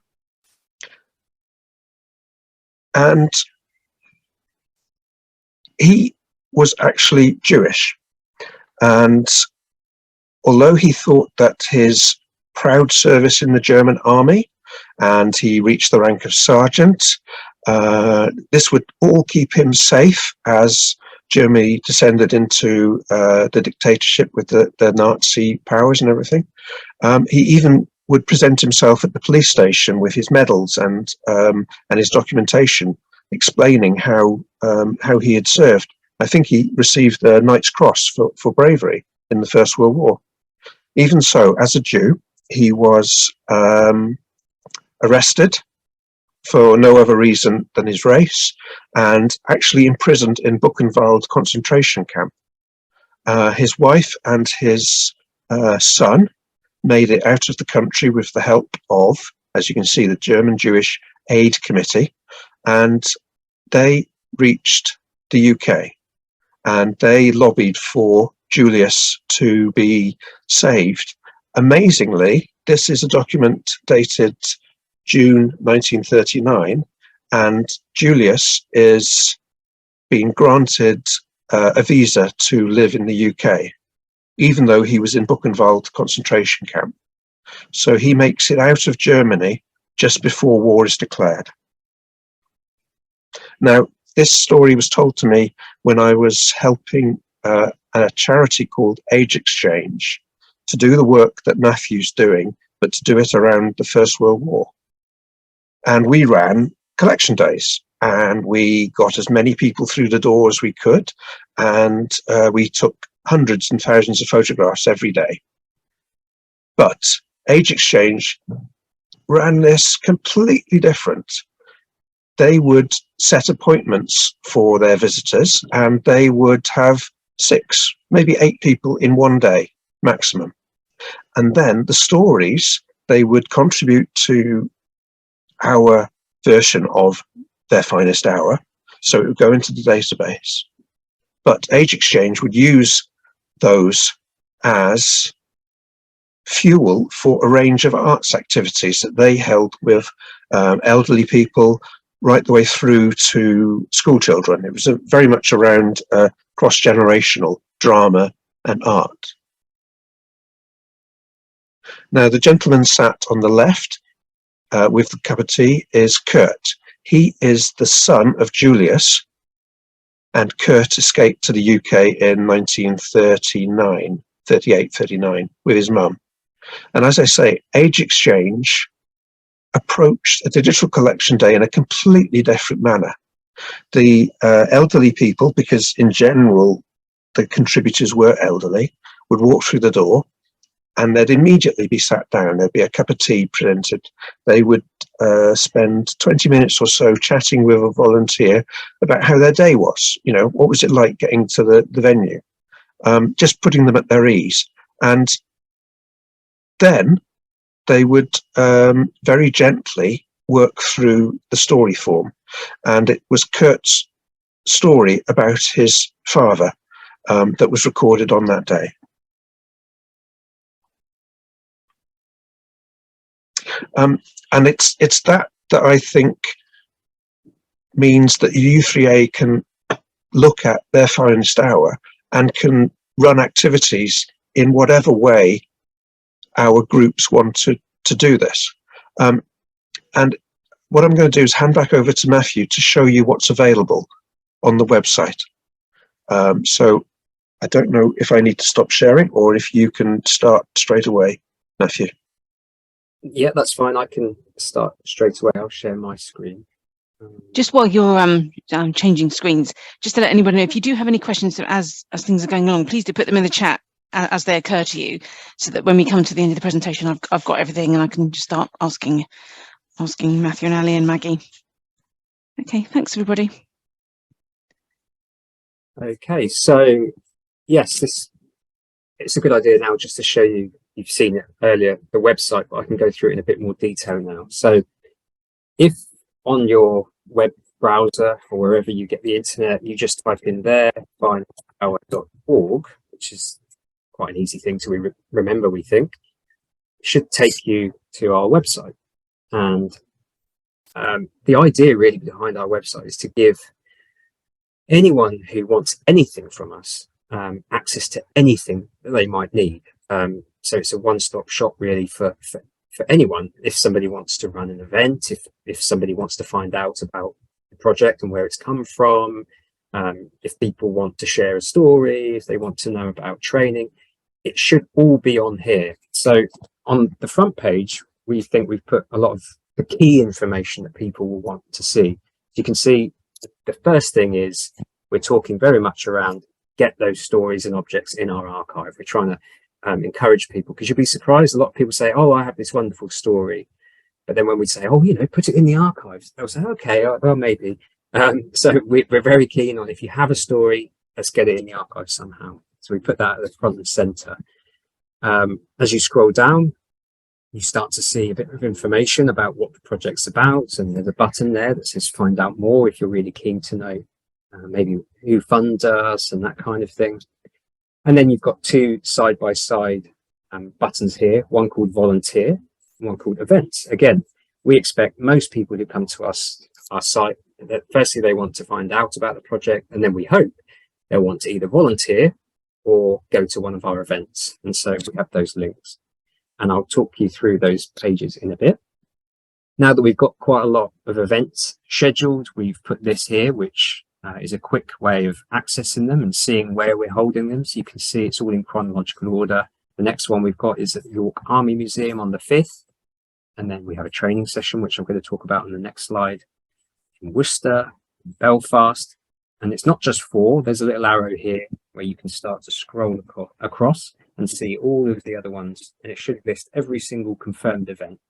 And he was actually Jewish, and although he thought that his proud service in the German army, and he reached the rank of sergeant, this would all keep him safe as Germany descended into the dictatorship with the Nazi powers and everything. He even would present himself at the police station with his medals and his documentation explaining how he had served. I think he received the Knight's Cross for bravery in the First World War. Even so, as a Jew, he was arrested for no other reason than his race, and actually imprisoned in Buchenwald concentration camp. His wife and his son made it out of the country with the help of, as you can see, the German Jewish Aid Committee, and they reached the UK, and they lobbied for Julius to be saved. Amazingly, this is a document dated June 1939, and Julius is being granted a visa to live in the UK, even though he was in Buchenwald concentration camp. So he makes it out of Germany just before war is declared. Now, this story was told to me when I was helping a charity called Age Exchange to do the work that Matthew's doing, but to do it around the First World War. And we ran collection days, and we got as many people through the door as we could, and we took hundreds and thousands of photographs every day. But Age Exchange ran this completely different. They would set appointments for their visitors, and they would have 6, maybe 8 people in one day maximum. And then the stories, they would contribute to our version of Their Finest Hour, so it would go into the database. But Age Exchange would use those as fuel for a range of arts activities that they held with elderly people right the way through to school children. It was very much around cross-generational drama and art. Now, the gentleman sat on the left with the cup of tea is Kurt. He is the son of Julius, and Kurt escaped to the UK in 1939 with his mum. And as I say, Age Exchange approached a digital collection day in a completely different manner. The elderly people, because in general the contributors were elderly, would walk through the door, and they'd immediately be sat down. There'd be a cup of tea presented. They would spend 20 minutes or so chatting with a volunteer about how their day was. You know, what was it like getting to the venue? Just putting them at their ease. And then they would very gently work through the story form. And it was Kurt's story about his father that was recorded on that day. And it's that I think means that u3a can look at Their Finest Hour and can run activities in whatever way our groups want to do this. And what I'm going to do is hand back over to Matthew to show you what's available on the website. So I don't know if I need to stop sharing or if you can start straight away, Matthew. Yeah, that's fine. I can start straight away. I'll share my screen. Just while you're changing screens, just to let anybody know, if you do have any questions as things are going along, please do put them in the chat as they occur to you, so that when we come to the end of the presentation, I've got everything and I can just start asking Matthew and Ali and Maggie. Okay, thanks everybody. Okay, so yes, it's a good idea now just to show you. You've seen it earlier, the website, but I can go through it in a bit more detail now. So if on your web browser or wherever you get the internet, you just type in there, finestahour.org, which is quite an easy thing to remember, we think, it should take you to our website. And the idea really behind our website is to give anyone who wants anything from us access to anything that they might need. So it's a one-stop shop really for anyone. If somebody wants to run an event, if somebody wants to find out about the project and where it's come from, if people want to share a story, if they want to know about training, it should all be on here. So on the front page, we think we've put a lot of the key information that people will want to see. You can see the first thing is we're talking very much around get those stories and objects in our archive. We're trying to encourage people, because you'll be surprised. A lot of people say, oh, I have this wonderful story. But then when we say, oh, put it in the archives, they'll say, okay, well, maybe. So we're very keen on, if you have a story, let's get it in the archive somehow. So we put that at the front and center. As you scroll down, you start to see a bit of information about what the project's about. And there's a button there that says find out more if you're really keen to know maybe who funds us and that kind of thing. And then you've got two side-by-side buttons here, one called volunteer, and one called events. Again, we expect most people who come to our site, that firstly, they want to find out about the project, and then we hope they'll want to either volunteer or go to one of our events. And so we have those links. And I'll talk you through those pages in a bit. Now that we've got quite a lot of events scheduled, we've put this here, which is a quick way of accessing them and seeing where we're holding them. So you can see it's all in chronological order. The next one we've got is at the York Army Museum on the 5th. And then we have a training session, which I'm going to talk about on the next slide, in Worcester, Belfast. And it's not just 4. There's a little arrow here where you can start to scroll across and see all of the other ones. And it should list every single confirmed event.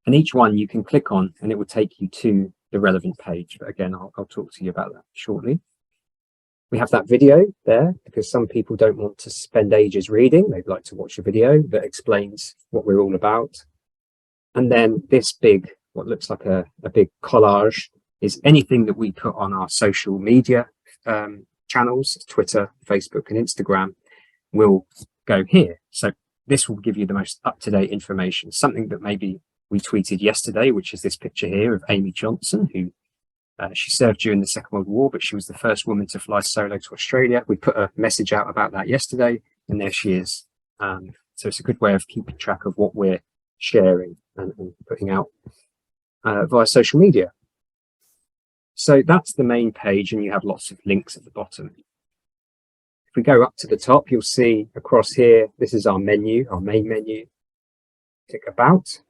And each one you can click on and it will take you to the relevant page. But again, I'll talk to you about that shortly. We have that video there because some people don't want to spend ages reading. They'd like to watch a video that explains what we're all about. And then this big, what looks like a big collage, is anything that we put on our social media channels, Twitter, Facebook, and Instagram, will go here. So this will give you the most up-to-date information, something that maybe we tweeted yesterday, which is this picture here of Amy Johnson, who she served during the Second World War, but she was the first woman to fly solo to Australia. We put a message out about that yesterday, and there she is. So it's a good way of keeping track of what we're sharing and putting out via social media. So that's the main page, and you have lots of links at the bottom. If we go up to the top, you'll see across here, this is our menu, our main menu. Click about.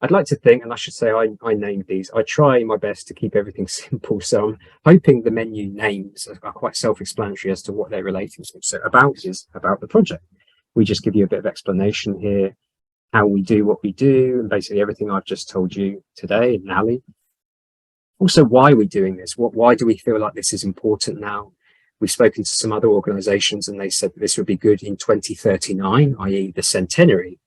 I'd like to think, and I should say I named these, I try my best to keep everything simple. So I'm hoping the menu names are quite self-explanatory as to what they're relating to. So about is about the project. We just give you a bit of explanation here, how we do what we do, and basically everything I've just told you today, and Ali. Also, why we're doing this. Why do we feel like this is important now? We've spoken to some other organizations and they said that this would be good in 2039, i.e. the centenary.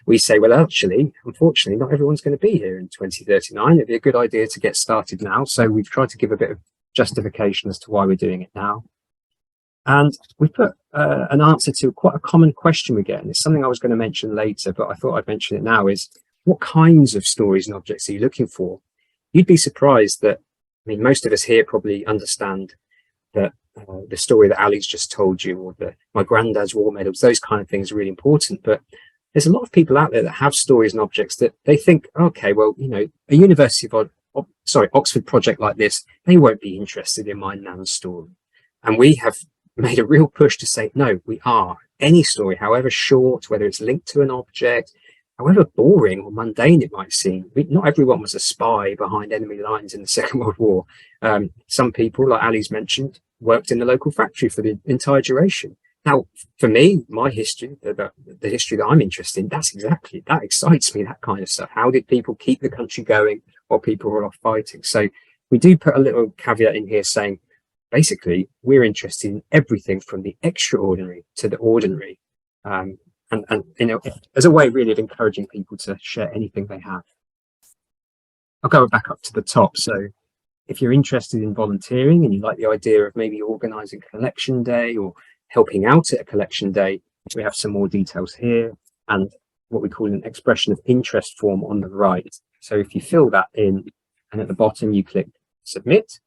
We say, well, actually, unfortunately, not everyone's going to be here in 2039. It'd be a good idea to get started now. So we've tried to give a bit of justification as to why we're doing it now. And we put an answer to quite a common question we get. And it's something I was going to mention later, but I thought I'd mention it now, is what kinds of stories and objects are you looking for? You'd be surprised that, I mean, most of us here probably understand that the story that Ali's just told you, or my granddad's war medals, those kind of things are really important. But there's a lot of people out there that have stories and objects that they think, okay, well, a Oxford project like this, they won't be interested in my nan's story. And we have made a real push to say, no, we are. Any story, however short, whether it's linked to an object, however boring or mundane it might seem. Not everyone was a spy behind enemy lines in the Second World War. Some people, like Ali's mentioned, worked in the local factory for the entire duration. Now, for me, my history, the history that I'm interested in, that excites me, that kind of stuff. How did people keep the country going while people were off fighting? So we do put a little caveat in here saying, basically, we're interested in everything from the extraordinary to the ordinary. And you know, as a way really of encouraging people to share anything they have. I'll go back up to the top. So if you're interested in volunteering and you like the idea of maybe organising collection day or helping out at a collection day, we have some more details here and what we call an expression of interest form on the right. So if you fill that in and at the bottom you click submit,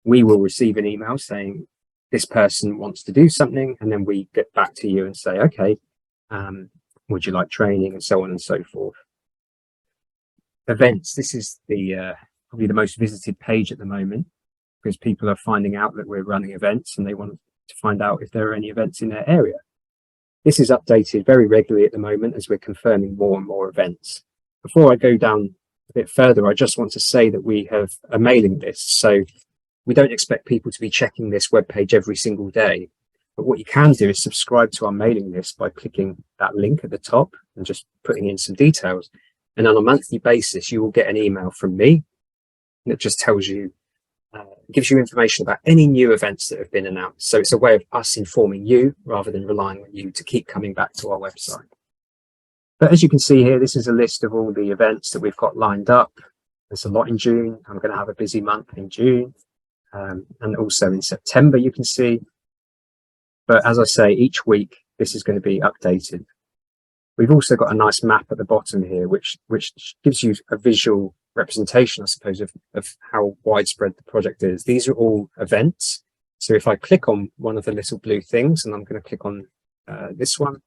we will receive an email saying this person wants to do something, and then we get back to you and say, okay, would you like training, and so on and so forth. Events, this is the probably the most visited page at the moment, because people are finding out that we're running events and they want to find out if there are any events in their area. This is updated very regularly at the moment as we're confirming more and more events. Before I go down a bit further, I just want to say that we have a mailing list, so we don't expect people to be checking this webpage every single day. But what you can do is subscribe to our mailing list by clicking that link at the top and just putting in some details. And on a monthly basis, you will get an email from me that just tells you, gives you information about any new events that have been announced. So it's a way of us informing you rather than relying on you to keep coming back to our website. But as you can see here, this is a list of all the events that we've got lined up. There's a lot in June. I'm going to have a busy month in June. And also in September, you can see. But as I say, each week, this is going to be updated. We've also got a nice map at the bottom here, which gives you a visual representation, I suppose, of how widespread the project is. These are all events. So if I click on one of the little blue things, and I'm going to click on this one,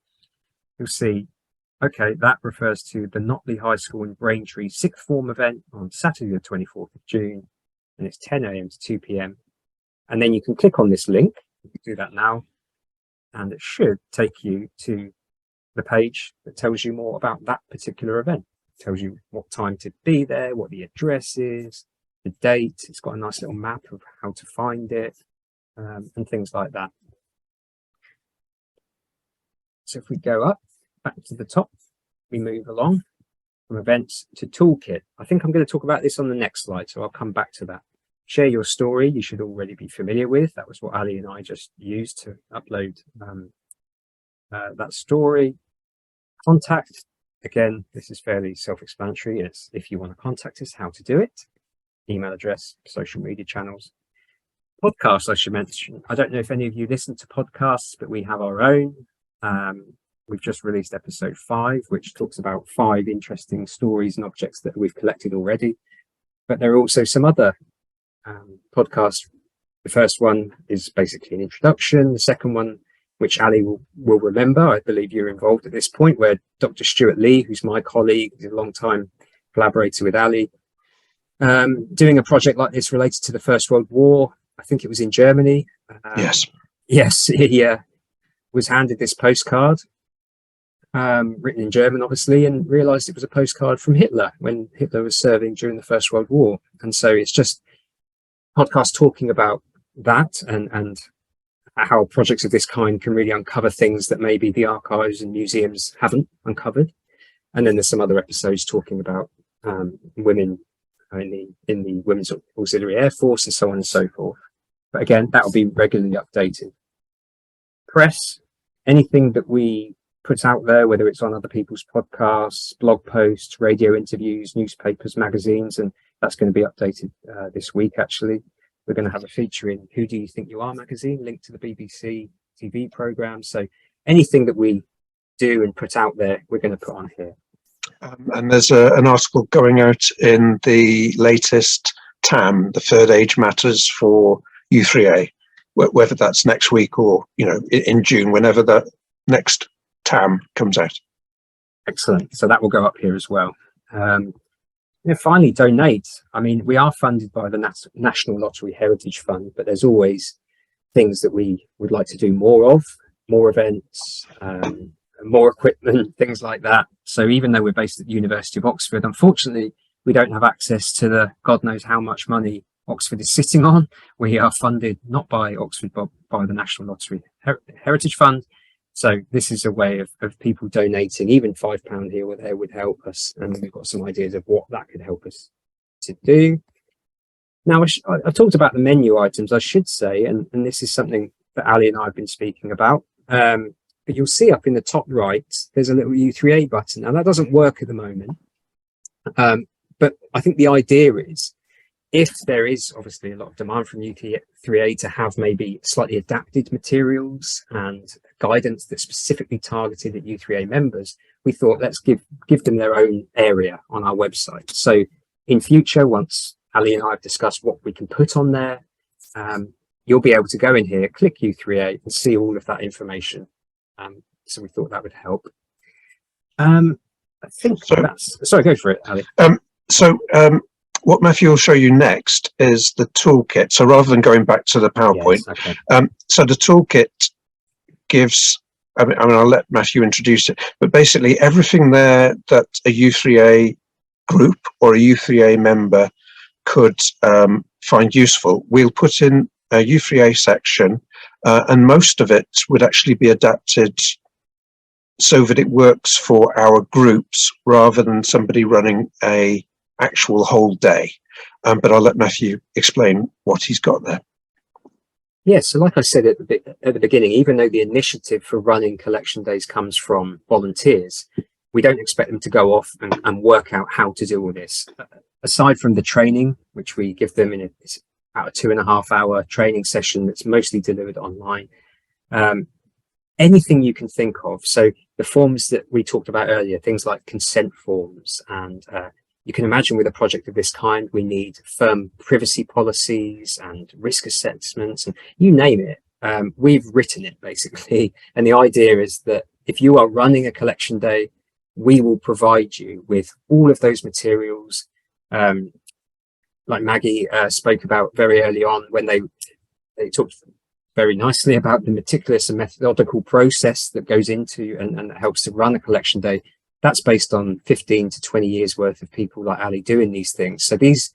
you'll see, okay, that refers to the Notley High School in Braintree sixth form event on Saturday, the 24th of June. And it's 10 a.m. to 2 p.m. And then you can click on this link. You can do that now. And it should take you to the page that tells you more about that particular event. It tells you what time to be there, what the address is, the date. It's got a nice little map of how to find it, and things like that. So if we go up, back to the top, we move along from events to toolkit. I think I'm going to talk about this on the next slide, so I'll come back to that. Share your story, you should already be familiar with. That was what Ali and I just used to upload that story. Contact, again, this is fairly self-explanatory. It's if you want to contact us, how to do it. Email address, social media channels. Podcasts, I should mention. I don't know if any of you listen to podcasts, but we have our own. We've just released episode 5, which talks about 5 interesting stories and objects that we've collected already. But there are also some other podcasts. The first one is basically an introduction. The second one, which Ali will remember, I believe you're involved at this point, where Dr. Stuart Lee, who's my colleague, is a long time collaborator with Ali, doing a project like this related to the First World War. I think it was in Germany. Yes. Yes, he was handed this postcard, written in German, obviously, and realized it was a postcard from Hitler when Hitler was serving during the First World War. And so it's just podcast talking about that and how projects of this kind can really uncover things that maybe the archives and museums haven't uncovered. And then there's some other episodes talking about women in the Women's Auxiliary Air Force and so on and so forth. But again, that will be regularly updated. Press, anything that we put out there, whether it's on other people's podcasts, blog posts, radio interviews, newspapers, magazines, and that's going to be updated this week, actually. We're going to have a feature in Who Do You Think You Are magazine, linked to the BBC TV programme. So anything that we do and put out there, we're going to put on here. And there's an article going out in the latest TAM, the Third Age Matters for u3a, whether that's next week or, in June, whenever the next TAM comes out. Excellent. So that will go up here as well. Finally, donate. I mean, we are funded by the National Lottery Heritage Fund, but there's always things that we would like to do more of, more events, more equipment, things like that. So even though we're based at the University of Oxford, unfortunately, we don't have access to the God knows how much money Oxford is sitting on. We are funded not by Oxford, but by the National Lottery Heritage Fund. So this is a way of people donating. Even £5 here or there would help us. And we've got some ideas of what that could help us to do. Now, I've talked about the menu items, I should say, and this is something that Ali and I have been speaking about. But you'll see up in the top right, there's a little u3a button. Now, that doesn't work at the moment. But I think the idea is, if there is obviously a lot of demand from u3a to have maybe slightly adapted materials and guidance that's specifically targeted at u3a members, we thought let's give them their own area on our website. So in future, once Ali and I have discussed what we can put on there, you'll be able to go in here, click u3a and see all of that information. So we thought that would help. I think So, sorry, go for it, Ali. What Matthew will show you next is the toolkit. So rather than going back to the PowerPoint, Yes, okay. So the toolkit gives, I mean, I'll let Matthew introduce it, but basically everything there that a u3a group or a u3a member could find useful, we'll put in a u3a section, and most of it would actually be adapted so that it works for our groups rather than somebody running a actual whole day. But I'll let Matthew explain what he's got there. Yes, so like I said at the beginning, even though the initiative for running collection days comes from volunteers, we don't expect them to go off and work out how to do all this. Aside from the training, which we give them in about a 2.5 hour training session that's mostly delivered online, anything you can think of. So the forms that we talked about earlier, things like consent forms, and you can imagine with a project of this kind, we need firm privacy policies and risk assessments, and you name it. We've written it basically. And the idea is that if you are running a collection day, we will provide you with all of those materials. Like Maggie spoke about very early on, when they talked very nicely about the meticulous and methodical process that goes into and that helps to run a collection day. That's based on 15 to 20 years worth of people like Ali doing these things. So these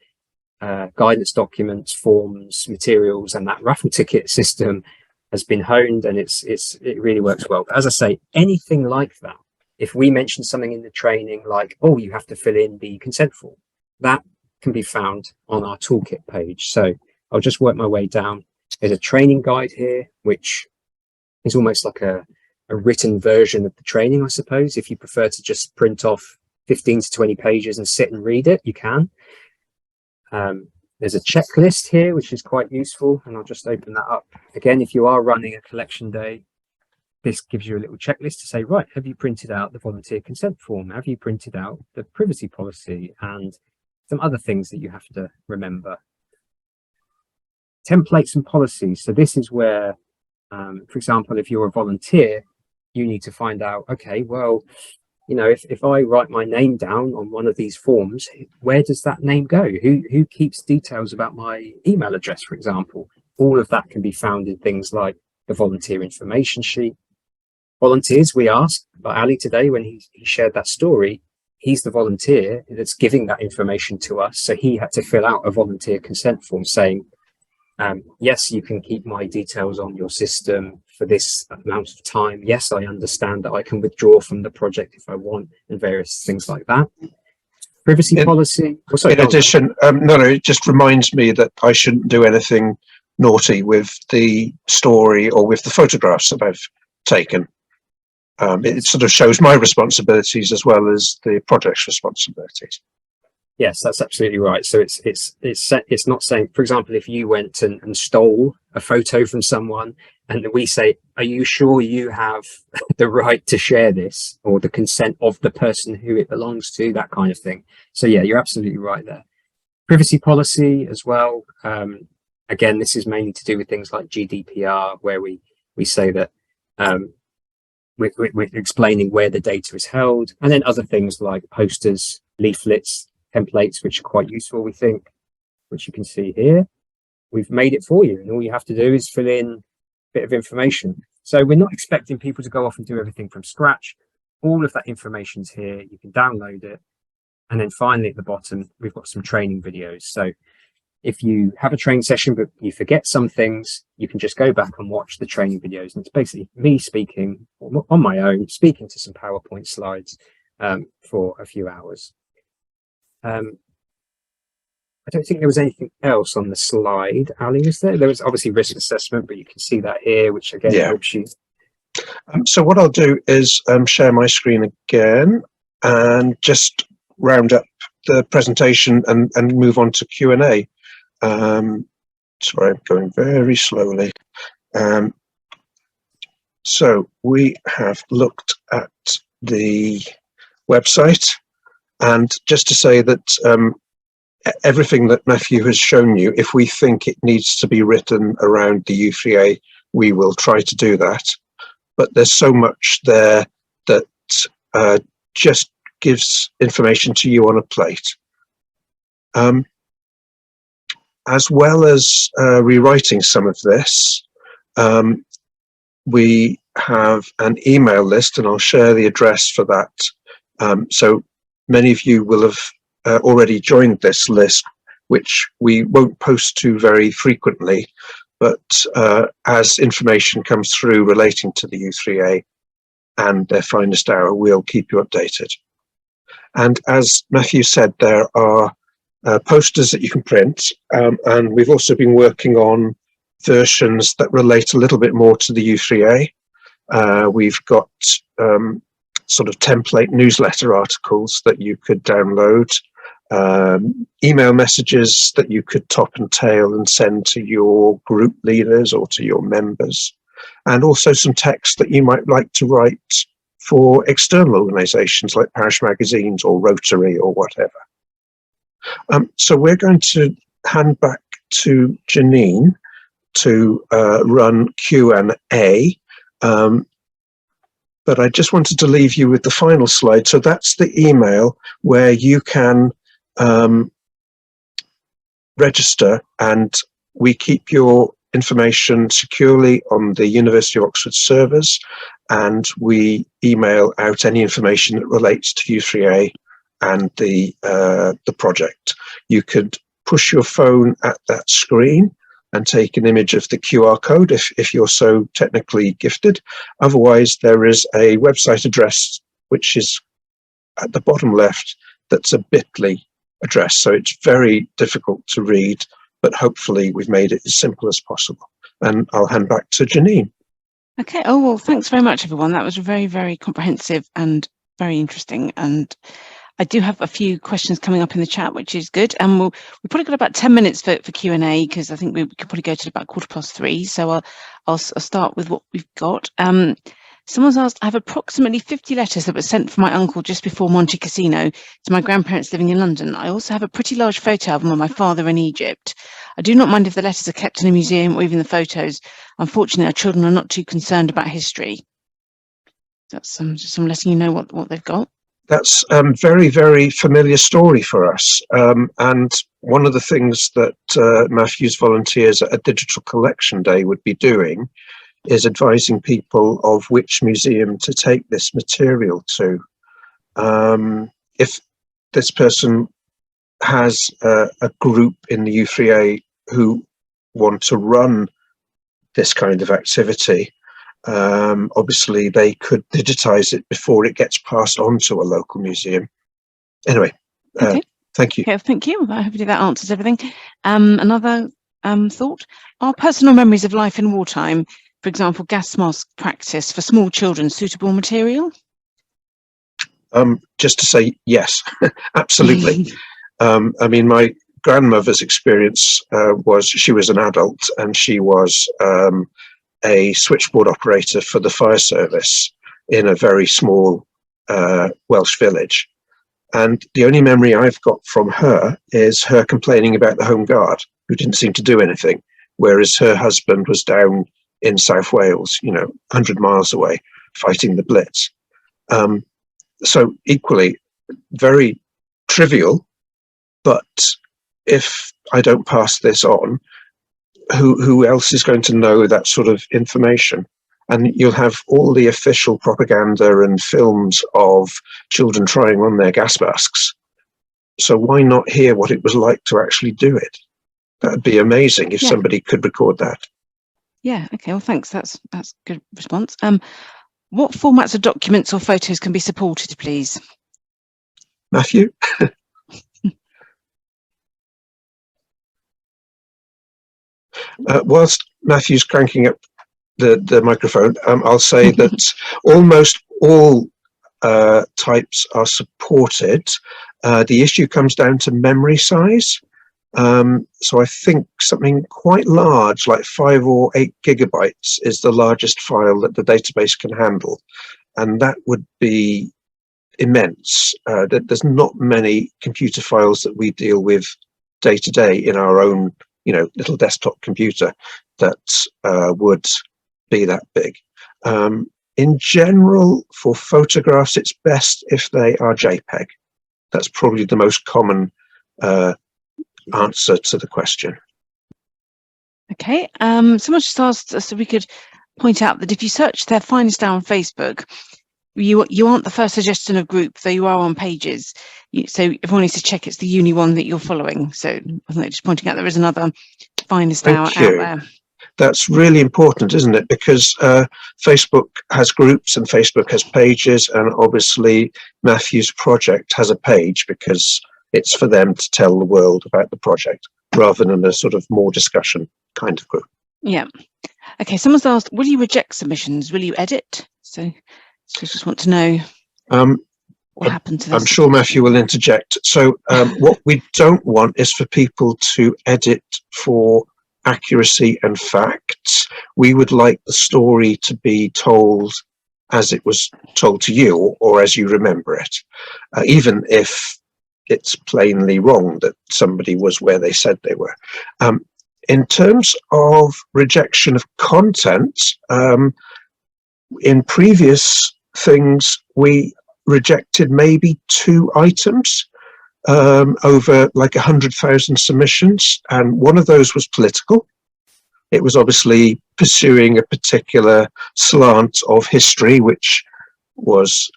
guidance documents, forms, materials, and that raffle ticket system has been honed, and it really works well. But as I say, anything like that, if we mention something in the training like, oh, you have to fill in the consent form, that can be found on our toolkit page. So I'll just work my way down. There's a training guide here, which is almost like a written version of the training, I suppose. If you prefer to just print off 15 to 20 pages and sit and read it, you can. There's a checklist here, which is quite useful, and I'll just open that up. Again, if you are running a collection day, this gives you a little checklist to say, right, have you printed out the volunteer consent form? Have you printed out the privacy policy? And some other things that you have to remember. Templates and policies. So this is where, for example, if you're a volunteer, you need to find out, okay, well, you know, if I write my name down on one of these forms, where does that name go? Who keeps details about my email address, for example? All of that can be found in things like the volunteer information sheet. Volunteers, we asked by Ali today when he shared that story, he's the volunteer that's giving that information to us. So he had to fill out a volunteer consent form saying, yes, you can keep my details on your system for this amount of time. Yes, I understand that I can withdraw from the project if I want, and various things like that. Privacy policy. Oh, sorry, in addition, no, it just reminds me that I shouldn't do anything naughty with the story or with the photographs that I've taken. It sort of shows my responsibilities as well as the project's responsibilities. Yes, that's absolutely right. So it's not saying, for example, if you went and stole a photo from someone and we say, are you sure you have the right to share this, or the consent of the person who it belongs to, that kind of thing. So yeah, you're absolutely right there. Privacy policy as well. Again, this is mainly to do with things like GDPR, where we say that we're explaining where the data is held, and then other things like posters, leaflets, templates, which are quite useful, we think, which you can see here. We've made it for you, and all you have to do is fill in a bit of information. So we're not expecting people to go off and do everything from scratch. All of that information's here. You can download it. And then finally at the bottom, we've got some training videos. So if you have a training session, but you forget some things, you can just go back and watch the training videos. And it's basically me speaking on my own, speaking to some PowerPoint slides for a few hours. I don't think there was anything else on the slide, Ali, is there? There was obviously risk assessment, but you can see that here, which again helps you. So what I'll do is share my screen again and just round up the presentation and move on to Q&A. Sorry, I'm going very slowly. So we have looked at the website, and just to say that everything that Matthew has shown you, if we think it needs to be written around the u3a, we will try to do that. But there's so much there that just gives information to you on a plate. As well as rewriting some of this, we have an email list, and I'll share the address for that. So many of you will have already joined this list, which we won't post to very frequently, but as information comes through relating to the u3a and their finest hour, we'll keep you updated. And as Matthew said, there are posters that you can print, and we've also been working on versions that relate a little bit more to the u3a. We've got sort of template newsletter articles that you could download, email messages that you could top and tail and send to your group leaders or to your members, and also some text that you might like to write for external organisations like parish magazines or Rotary or whatever. So we're going to hand back to Janine to run Q&A, but I just wanted to leave you with the final slide. So that's the email where you can register, and we keep your information securely on the University of Oxford servers, and we email out any information that relates to u3a and the project. You could push your phone at that screen and take an image of the QR code if you're so technically gifted. Otherwise, there is a website address which is at the bottom left that's a bit.ly address, so it's very difficult to read, but hopefully we've made it as simple as possible. And I'll hand back to Janine. Okay. Oh, well, thanks very much, everyone. That was very, very comprehensive and very interesting. And I do have a few questions coming up in the chat, which is good. And we've probably got about 10 minutes for Q&A, because I think we could probably go to about 3:15. So I'll start with what we've got. Someone's asked, I have approximately 50 letters that were sent from my uncle just before Monte Cassino to my grandparents living in London. I also have a pretty large photo album of my father in Egypt. I do not mind if the letters are kept in a museum or even the photos. Unfortunately, our children are not too concerned about history. That's just some letting you know what they've got. That's very, very familiar story for us. And one of the things that Matthew's volunteers at a digital collection day would be doing is advising people of which museum to take this material to. If this person has a group in the u3a who want to run this kind of activity, obviously they could digitize it before it gets passed on to a local museum. Anyway, okay. Thank you. Okay, thank you. Hopefully that answers everything. Another thought, are personal memories of life in wartime, for example, gas mask practice for small children, suitable material? Just to say yes, absolutely. I mean, my grandmother's experience was she was an adult, and she was a switchboard operator for the fire service in a very small Welsh village. And the only memory I've got from her is her complaining about the Home Guard, who didn't seem to do anything, whereas her husband was down in South Wales, 100 miles away, fighting the Blitz. So equally, very trivial, but if I don't pass this on, who else is going to know that sort of information? and you'll have all the official propaganda and films of children trying on their gas masks. So why not hear what it was like to actually do it? That'd be amazing if somebody could record that. Yeah, okay, well, thanks. That's a good response. What formats of documents or photos can be supported, please? Matthew? Whilst Matthew's cranking up the microphone, I'll say that almost all types are supported. The issue comes down to memory size. So I think something quite large, like 5 or 8 gigabytes, is the largest file that the database can handle. And that would be immense. There's not many computer files that we deal with day to day in our own, little desktop computer that would be that big. In general, for photographs, it's best if they are JPEG. That's probably the most common answer to the question. Okay, someone just asked us if we could point out that if you search Their Finest Hour on Facebook, you aren't the first suggestion of group, though you are on pages. So everyone needs to check it's the uni one that you're following. So just pointing out there is another Finest Hour out there. That's really important, isn't it? Because Facebook has groups and Facebook has pages, and obviously Matthew's project has a page because it's for them to tell the world about the project rather than a sort of more discussion kind of group. Yeah. Okay, someone's asked, will you reject submissions? Will you edit? So just want to know what happened to this. I'm sure Matthew will interject. So what we don't want is for people to edit for accuracy and facts. We would like the story to be told as it was told to you, or as you remember it, even if it's plainly wrong that somebody was where they said they were. In terms of rejection of content, in previous things, we rejected maybe 2 items over like 100,000 submissions, and one of those was political. It was obviously pursuing a particular slant of history, which was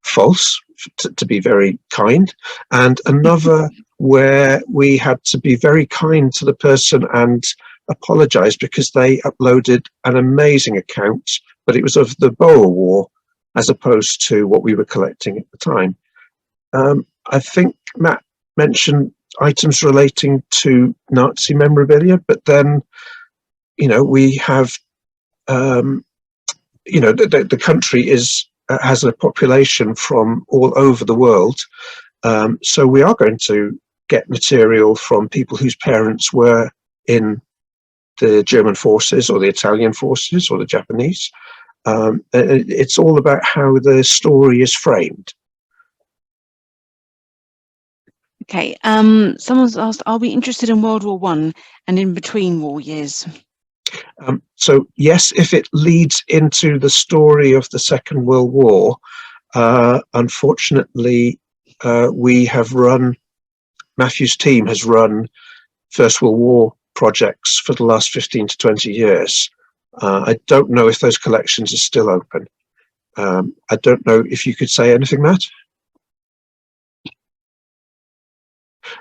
false, to be very kind, and another where we had to be very kind to the person and apologize because they uploaded an amazing account, but it was of the Boer War as opposed to what we were collecting at the time. I think Matt mentioned items relating to Nazi memorabilia, but then, we have, the country has a population from all over the world. So we are going to get material from people whose parents were in the German forces or the Italian forces or the Japanese. It's all about how the story is framed. Okay, someone's asked, are we interested in World War I and in between war years? So yes, if it leads into the story of the Second World War, unfortunately, Matthew's team has run First World War projects for the last 15 to 20 years. I don't know if those collections are still open. I don't know if you could say anything, Matt?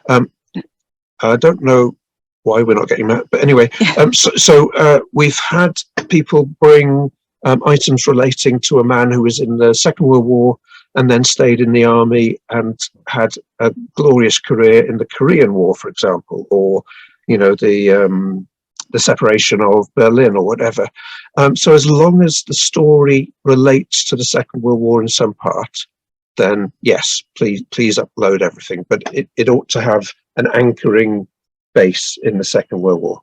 I don't know why we're not getting that, but anyway, so we've had people bring items relating to a man who was in the Second World War and then stayed in the army and had a glorious career in the Korean War, for example, or the separation of Berlin or whatever. So as long as the story relates to the Second World War in some part, then yes, please upload everything. But it ought to have an anchoring base in the Second World War.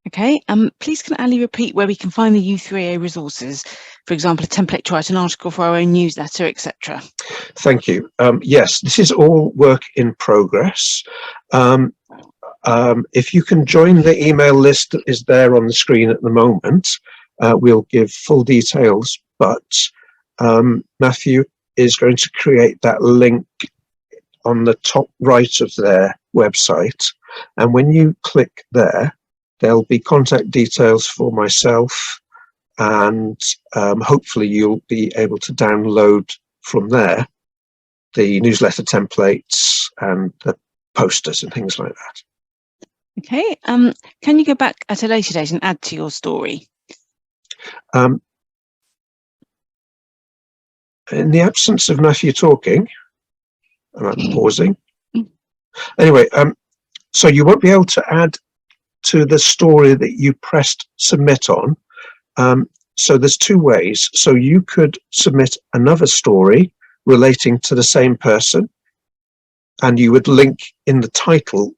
Okay, please can Ali repeat where we can find the u3a resources, for example, a template to write an article for our own newsletter, etc. Thank you. Yes, this is all work in progress. If you can join the email list that is there on the screen at the moment, we'll give full details, but Matthew is going to create that link on the top right of their website, and when you click there, there'll be contact details for myself, and hopefully you'll be able to download from there the newsletter templates and the posters and things like that. Okay. Can you go back at a later date and add to your story? In the absence of Matthew talking, and I'm pausing. Anyway, so you won't be able to add to the story that you pressed submit on. So there's two ways. So you could submit another story relating to the same person, and you would link in the title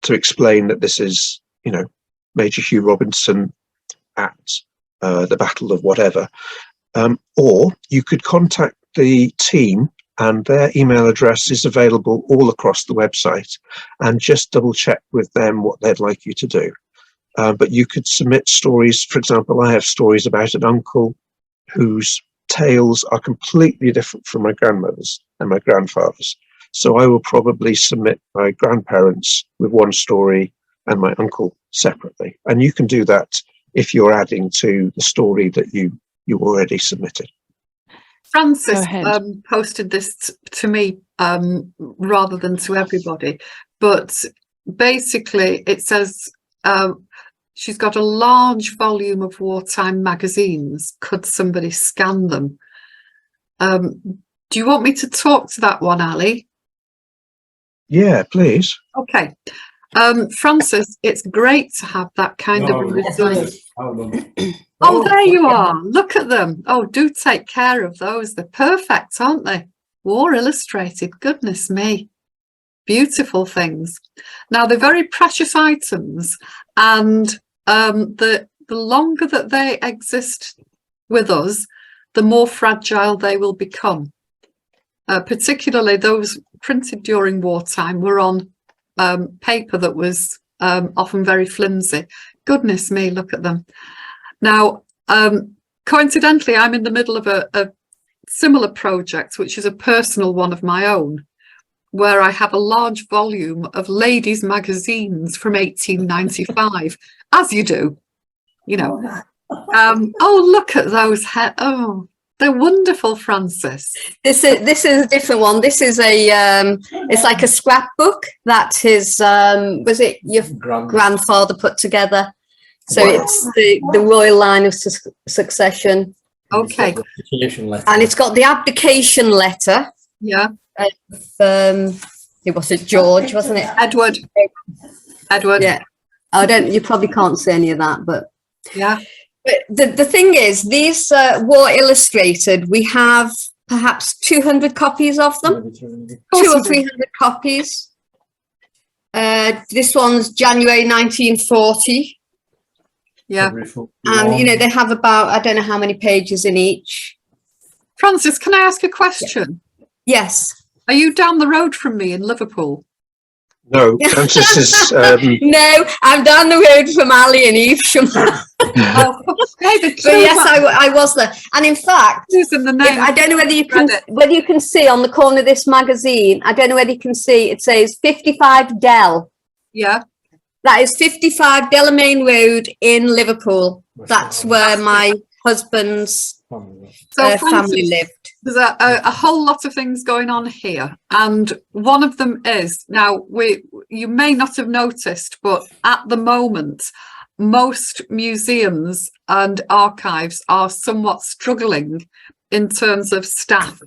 to explain that this is, you know, Major Hugh Robinson at the Battle of whatever. Or you could contact the team, and their email address is available all across the website, and just double check with them what they'd like you to do. But you could submit stories. For example, I have stories about an uncle whose tales are completely different from my grandmother's and my grandfather's. So I will probably submit my grandparents with one story and my uncle separately. And you can do that if you're adding to the story that you already submitted. Francis posted this to me rather than to everybody, but basically it says she's got a large volume of wartime magazines. Could somebody scan them? Do you want me to talk to that one, Ali? Yeah, please. Okay. Francis, it's great to have that kind of resource. Oh, there you are. Look at them. Oh, do take care of those. They're perfect, aren't they? War Illustrated. Goodness me. Beautiful things. Now, they're very precious items, and the longer that they exist with us, the more fragile they will become. Particularly those printed during wartime were on paper that was often very flimsy. Goodness me, look at them. Now, coincidentally, I'm in the middle of a similar project, which is a personal one of my own, where I have a large volume of ladies' magazines from 1895, as you do, you know. Oh, look at those. Oh, they're wonderful, Francis. This is a different one. This is a it's like a scrapbook that his was it your grandfather put together. So it's the royal line of succession. Okay. And it's got the abdication letter. Yeah. It was it George, wasn't it? Edward. Edward. Yeah. You probably can't see any of that, but yeah. But the thing is, these War Illustrated, we have perhaps 200 copies of them, 200 or 300 copies. This one's January 1940. Yeah. And, you know, they have about, I don't know how many pages in each. Francis, can I ask a question? Yes. Are you down the road from me in Liverpool? No, Francis is... No, I'm down the road from Ali and Evesham. But yes, I was there. And in fact, I don't know whether you can see on the corner of this magazine, I don't know whether you can see, it says 55 Dell. Yeah. That is 55 Delamain Road in Liverpool. That's where my husband's family lived. There's a whole lot of things going on here, and one of them is, now you may not have noticed, but at the moment most museums and archives are somewhat struggling in terms of staff,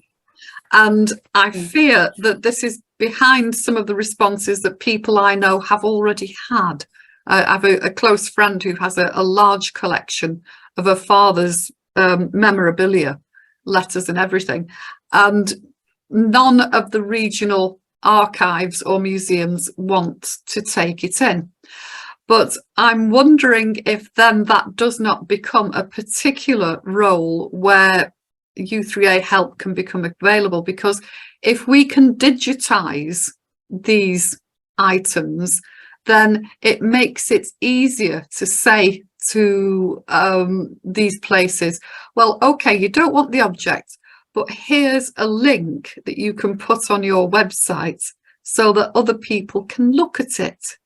and I fear that this is behind some of the responses that people I know have already had. I have a close friend who has a large collection of her father's memorabilia, letters and everything, and none of the regional archives or museums want to take it in. But I'm wondering if then that does not become a particular role where u3a help can become available, because if we can digitize these items, then it makes it easier to say to these places, well, okay, you don't want the object, but here's a link that you can put on your website so that other people can look at it.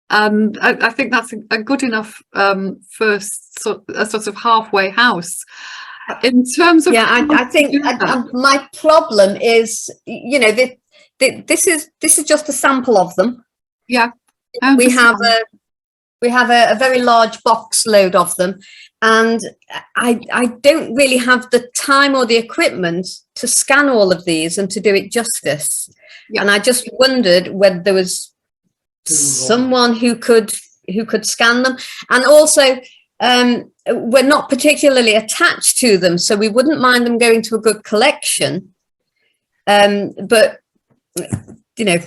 And I think that's a good enough first sort of halfway house. In terms of, yeah, I think my problem is, you know, this is just a sample of them. Yeah, we have a very large box load of them, and I don't really have the time or the equipment to scan all of these and to do it justice. Yeah. And I just wondered whether there was someone who could scan them, and also we're not particularly attached to them, so we wouldn't mind them going to a good collection, but you know,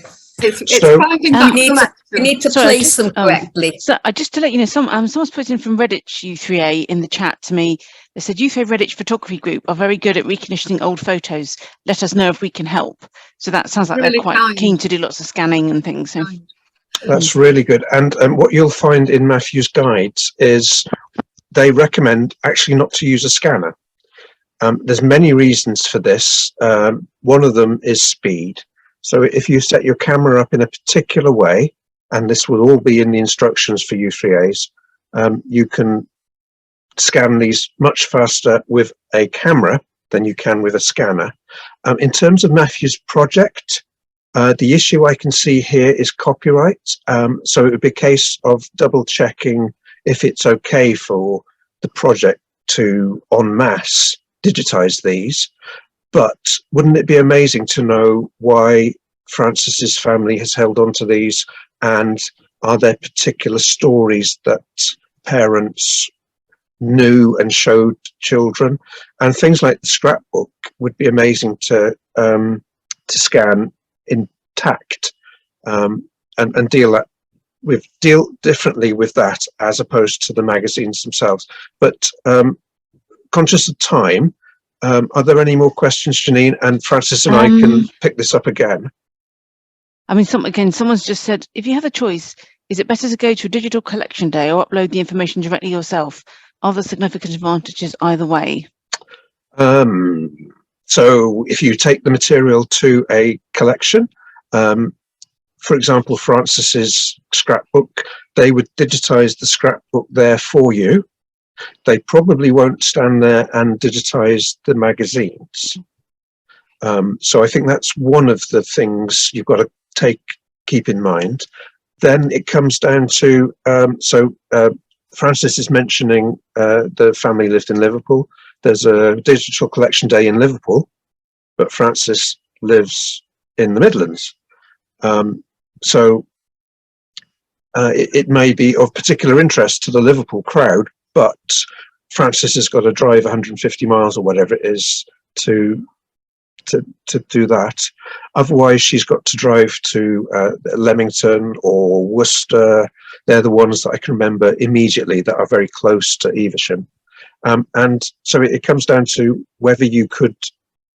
we need to place them correctly. So just to let you know, someone's put in from Redditch u3a in the chat to me. They said, u3a Redditch photography group are very good at reconditioning old photos. Let us know if we can help. So that sounds like really they're quite keen to do lots of scanning and things. So that's really good. And what you'll find in Matthew's guides is they recommend actually not to use a scanner. There's many reasons for this. One of them is speed. So if you set your camera up in a particular way, and this will all be in the instructions for u3as, you can scan these much faster with a camera than you can with a scanner. In terms of Matthew's project, the issue I can see here is copyright. So it would be a case of double checking if it's okay for the project to en masse digitize these. But wouldn't it be amazing to know why Francis's family has held on to these, and are there particular stories that parents knew and showed children? And things like the scrapbook would be amazing to scan intact, and deal differently with that as opposed to the magazines themselves. But conscious of time, are there any more questions, Janine? And Francis and I can pick this up again. I mean, someone's just said, if you have a choice, is it better to go to a digital collection day or upload the information directly yourself? Are there significant advantages either way? So if you take the material to a collection, for example, Francis's scrapbook, they would digitize the scrapbook there for you. They probably won't stand there and digitize the magazines. So I think that's one of the things you've got to keep in mind. Then it comes down to, Francis is mentioning the family lived in Liverpool. There's a digital collection day in Liverpool, but Francis lives in the Midlands. It may be of particular interest to the Liverpool crowd, but Francis has got to drive 150 miles or whatever it is to do that. Otherwise, she's got to drive to Leamington or Worcester. They're the ones that I can remember immediately that are very close to Evesham. And so it comes down to whether you could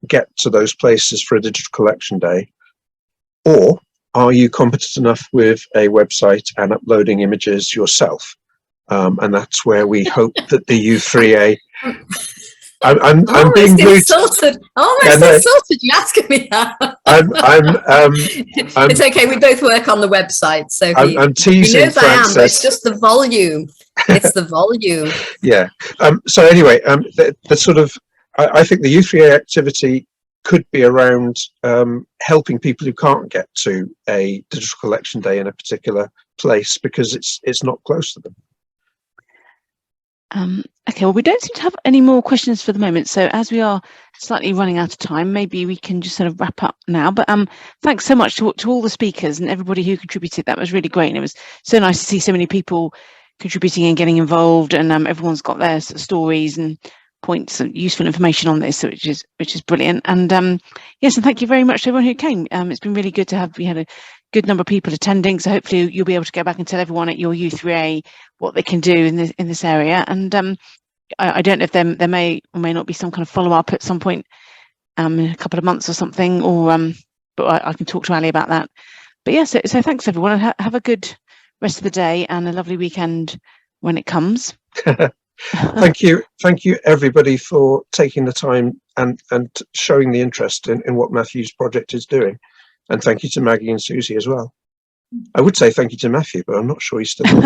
get to those places for a digital collection day, or are you competent enough with a website and uploading images yourself? And that's where we hope that the u3a. I'm being insulted. Insulted. You asking me that? It's okay. We both work on the website, so I'm teasing. He knows Francis. I am, but it's just the volume. It's the volume. Yeah. So anyway, the sort of I think the u3a activity could be around helping people who can't get to a digital collection day in a particular place because it's not close to them. Okay, well, we don't seem to have any more questions for the moment. So as we are slightly running out of time, maybe we can just sort of wrap up now. But thanks so much to all the speakers and everybody who contributed. That was really great. And it was so nice to see so many people contributing and getting involved, and everyone's got their sort of stories and points and useful information on this, which is brilliant. And yes, and thank you very much to everyone who came. It's been really good to have. We had a good number of people attending, so hopefully you'll be able to go back and tell everyone at your u3a what they can do in this area. And I don't know if there may or may not be some kind of follow-up at some point in a couple of months or something, or but I can talk to Ali about that. But yeah, so thanks everyone, and have a good rest of the day and a lovely weekend when it comes. Thank you everybody for taking the time and showing the interest in what Matthew's project is doing, and thank you to Maggie and Susie as well. I would say thank you to Matthew, but I'm not sure he's still.